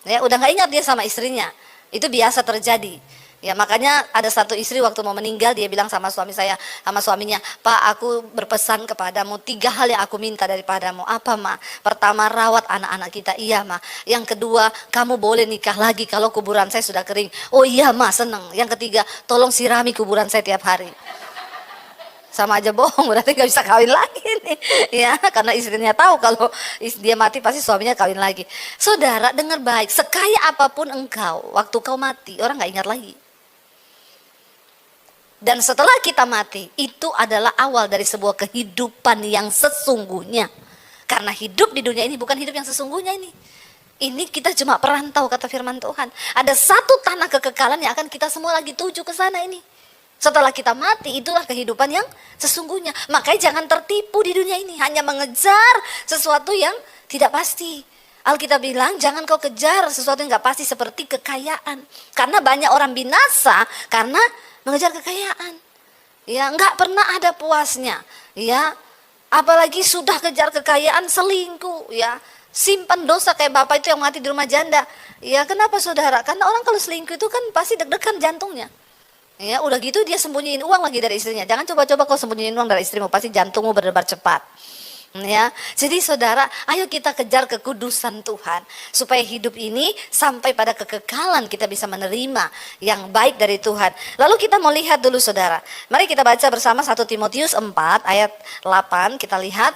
Ya, udah nggak ingat dia sama istrinya. Itu biasa terjadi. Ya, makanya ada satu istri waktu mau meninggal, dia bilang sama suaminya, Pak, aku berpesan kepadamu 3 hal yang aku minta daripadamu. Apa, Ma? Pertama, rawat anak-anak kita. Iya, Ma. Yang kedua, kamu boleh nikah lagi kalau kuburan saya sudah kering. Oh iya, Ma, seneng. Yang ketiga, tolong sirami kuburan saya tiap hari. Sama aja bohong, berarti gak bisa kawin lagi nih. Ya, karena istrinya tahu kalau dia mati pasti suaminya kawin lagi. Saudara, dengar baik, sekaya apapun engkau, waktu kau mati, orang gak ingat lagi. Dan setelah kita mati, itu adalah awal dari sebuah kehidupan yang sesungguhnya. Karena hidup di dunia ini bukan hidup yang sesungguhnya ini. Ini kita cuma perantau, kata firman Tuhan. Ada satu tanah kekekalan yang akan kita semua lagi tuju ke sana ini. Setelah kita mati, itulah kehidupan yang sesungguhnya. Makanya jangan tertipu di dunia ini, hanya mengejar sesuatu yang tidak pasti. Alkitab bilang, jangan kau kejar sesuatu yang gak pasti seperti kekayaan. Karena banyak orang binasa karena mengejar kekayaan. Ya, nggak pernah ada puasnya. Ya, apalagi sudah kejar kekayaan, selingkuh. Ya, simpan dosa kayak bapak itu yang mati di rumah janda. Ya, kenapa saudara? Karena orang kalau selingkuh itu kan pasti deg-degan jantungnya. Ya, udah gitu dia sembunyiin uang lagi dari istrinya. Jangan coba-coba kau sembunyiin uang dari istrimu, pasti jantungmu berdebar cepat. Ya, jadi saudara, ayo kita kejar kekudusan Tuhan supaya hidup ini sampai pada kekekalan kita bisa menerima yang baik dari Tuhan. Lalu kita mau lihat dulu saudara. Mari kita baca bersama 1 Timotius 4 ayat 8, kita lihat.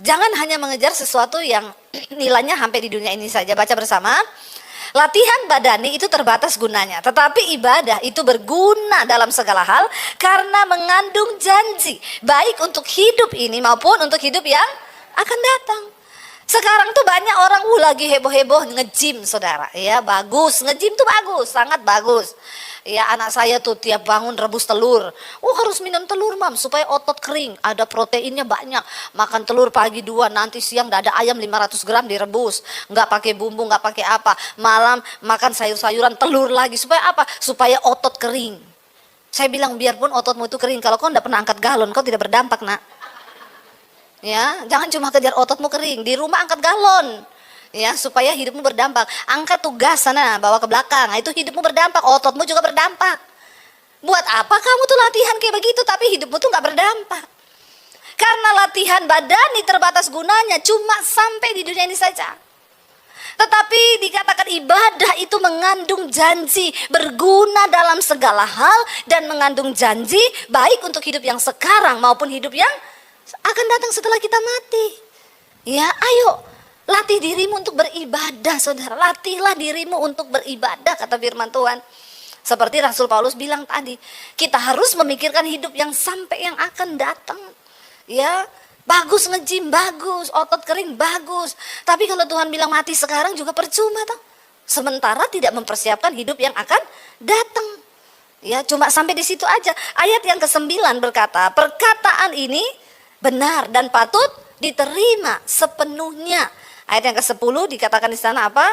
Jangan hanya mengejar sesuatu yang nilainya sampai di dunia ini saja. Baca bersama. Latihan badani itu terbatas gunanya, tetapi ibadah itu berguna dalam segala hal karena mengandung janji, baik untuk hidup ini maupun untuk hidup yang akan datang. Sekarang tuh banyak orang lagi heboh-heboh nge-gym saudara, ya bagus, nge-gym tuh bagus, sangat bagus. Ya anak saya tuh tiap bangun rebus telur. Oh harus minum telur mam supaya otot kering. Ada proteinnya banyak. Makan telur pagi 2, nanti siang dada ayam 500 gram direbus. Nggak pakai bumbu, nggak pakai apa. Malam makan sayur-sayuran, telur lagi. Supaya apa? Supaya otot kering. Saya bilang biarpun ototmu itu kering. Kalau kau nggak pernah angkat galon, kau tidak berdampak nak. Ya, jangan cuma kejar ototmu kering. Di rumah angkat galon. Ya, supaya hidupmu berdampak. Angkat tugas sana, bawa ke belakang. Nah, itu hidupmu berdampak, ototmu juga berdampak. Buat apa kamu tuh latihan kayak begitu tapi hidupmu tuh gak berdampak? Karena latihan badani terbatas gunanya, cuma sampai di dunia ini saja. Tetapi dikatakan ibadah itu mengandung janji, berguna dalam segala hal dan mengandung janji baik untuk hidup yang sekarang maupun hidup yang akan datang setelah kita mati. Ya, ayo latih dirimu untuk beribadah saudara. Latihlah dirimu untuk beribadah kata firman Tuhan. Seperti Rasul Paulus bilang tadi, kita harus memikirkan hidup yang sampai yang akan datang. Ya, bagus nge-gym, bagus, otot kering, bagus. Tapi kalau Tuhan bilang mati sekarang juga percuma toh. Sementara tidak mempersiapkan hidup yang akan datang. Ya, cuma sampai di situ aja. Ayat yang ke-9 berkata, perkataan ini benar dan patut diterima sepenuhnya. Ayat yang ke-10 dikatakan di sana apa?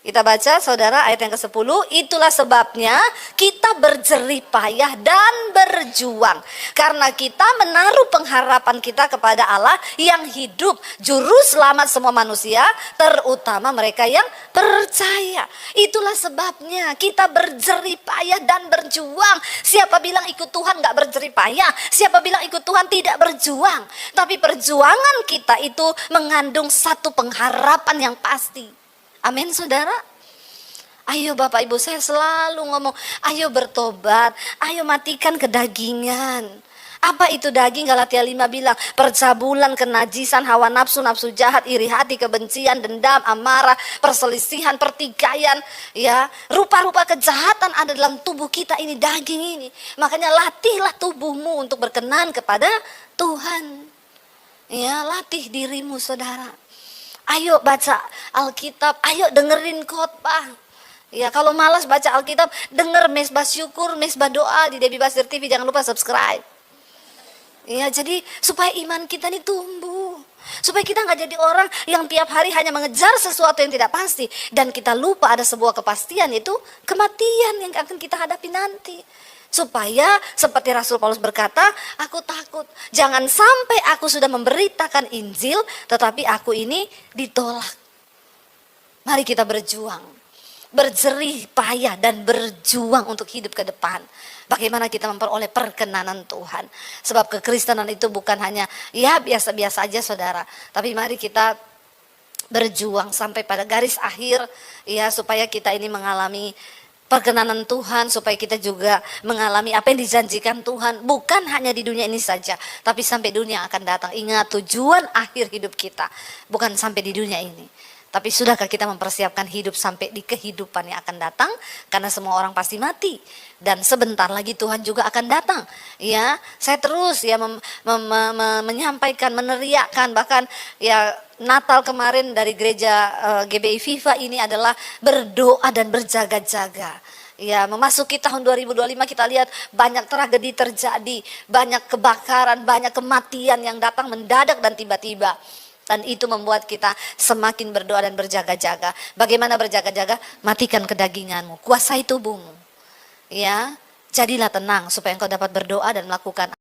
Kita baca saudara ayat yang ke-10, itulah sebabnya kita berjerih payah dan berjuang. Karena kita menaruh pengharapan kita kepada Allah yang hidup, juru selamat semua manusia, terutama mereka yang percaya. Itulah sebabnya kita berjerih payah dan berjuang. Siapa bilang ikut Tuhan gak berjerih payah? Siapa bilang ikut Tuhan tidak berjuang? Tapi perjuangan kita itu mengandung satu pengharapan yang pasti. Amin saudara. Ayo Bapak Ibu, saya selalu ngomong, ayo bertobat, ayo matikan kedagingan. Apa itu daging? Galatia 5 bilang, percabulan, kenajisan, hawa nafsu, nafsu jahat, iri hati, kebencian, dendam, amarah, perselisihan, pertikaian, ya, rupa-rupa kejahatan ada dalam tubuh kita ini, daging ini. Makanya latihlah tubuhmu untuk berkenan kepada Tuhan. Ya, latih dirimu saudara. Ayo baca Alkitab, ayo dengerin khotbah. Ya kalau malas baca Alkitab, denger mesbah syukur, mesbah doa di Debbie Basir TV, jangan lupa subscribe. Ya jadi supaya iman kita ini tumbuh. Supaya kita gak jadi orang yang tiap hari hanya mengejar sesuatu yang tidak pasti. Dan kita lupa ada sebuah kepastian, yaitu kematian yang akan kita hadapi nanti. Supaya seperti Rasul Paulus berkata, aku takut jangan sampai aku sudah memberitakan Injil tetapi aku ini ditolak. Mari kita berjuang, berjerih payah dan berjuang untuk hidup ke depan. Bagaimana kita memperoleh perkenanan Tuhan. Sebab kekristenan itu bukan hanya ya biasa-biasa aja saudara. Tapi mari kita berjuang sampai pada garis akhir ya, supaya kita ini mengalami perkenanan Tuhan, supaya kita juga mengalami apa yang dijanjikan Tuhan, bukan hanya di dunia ini saja, tapi sampai dunia akan datang. Ingat, tujuan akhir hidup kita bukan sampai di dunia ini, tapi sudahkah kita mempersiapkan hidup sampai di kehidupan yang akan datang? Karena semua orang pasti mati dan sebentar lagi Tuhan juga akan datang. Ya, saya terus ya menyampaikan, meneriakkan, bahkan ya Natal kemarin dari gereja GBI Viva ini adalah berdoa dan berjaga-jaga. Ya, memasuki tahun 2025 kita lihat banyak tragedi terjadi, banyak kebakaran, banyak kematian yang datang mendadak dan tiba-tiba. Dan itu membuat kita semakin berdoa dan berjaga-jaga. Bagaimana berjaga-jaga? Matikan kedaginganmu, kuasai tubuhmu. Ya, jadilah tenang supaya engkau dapat berdoa dan melakukan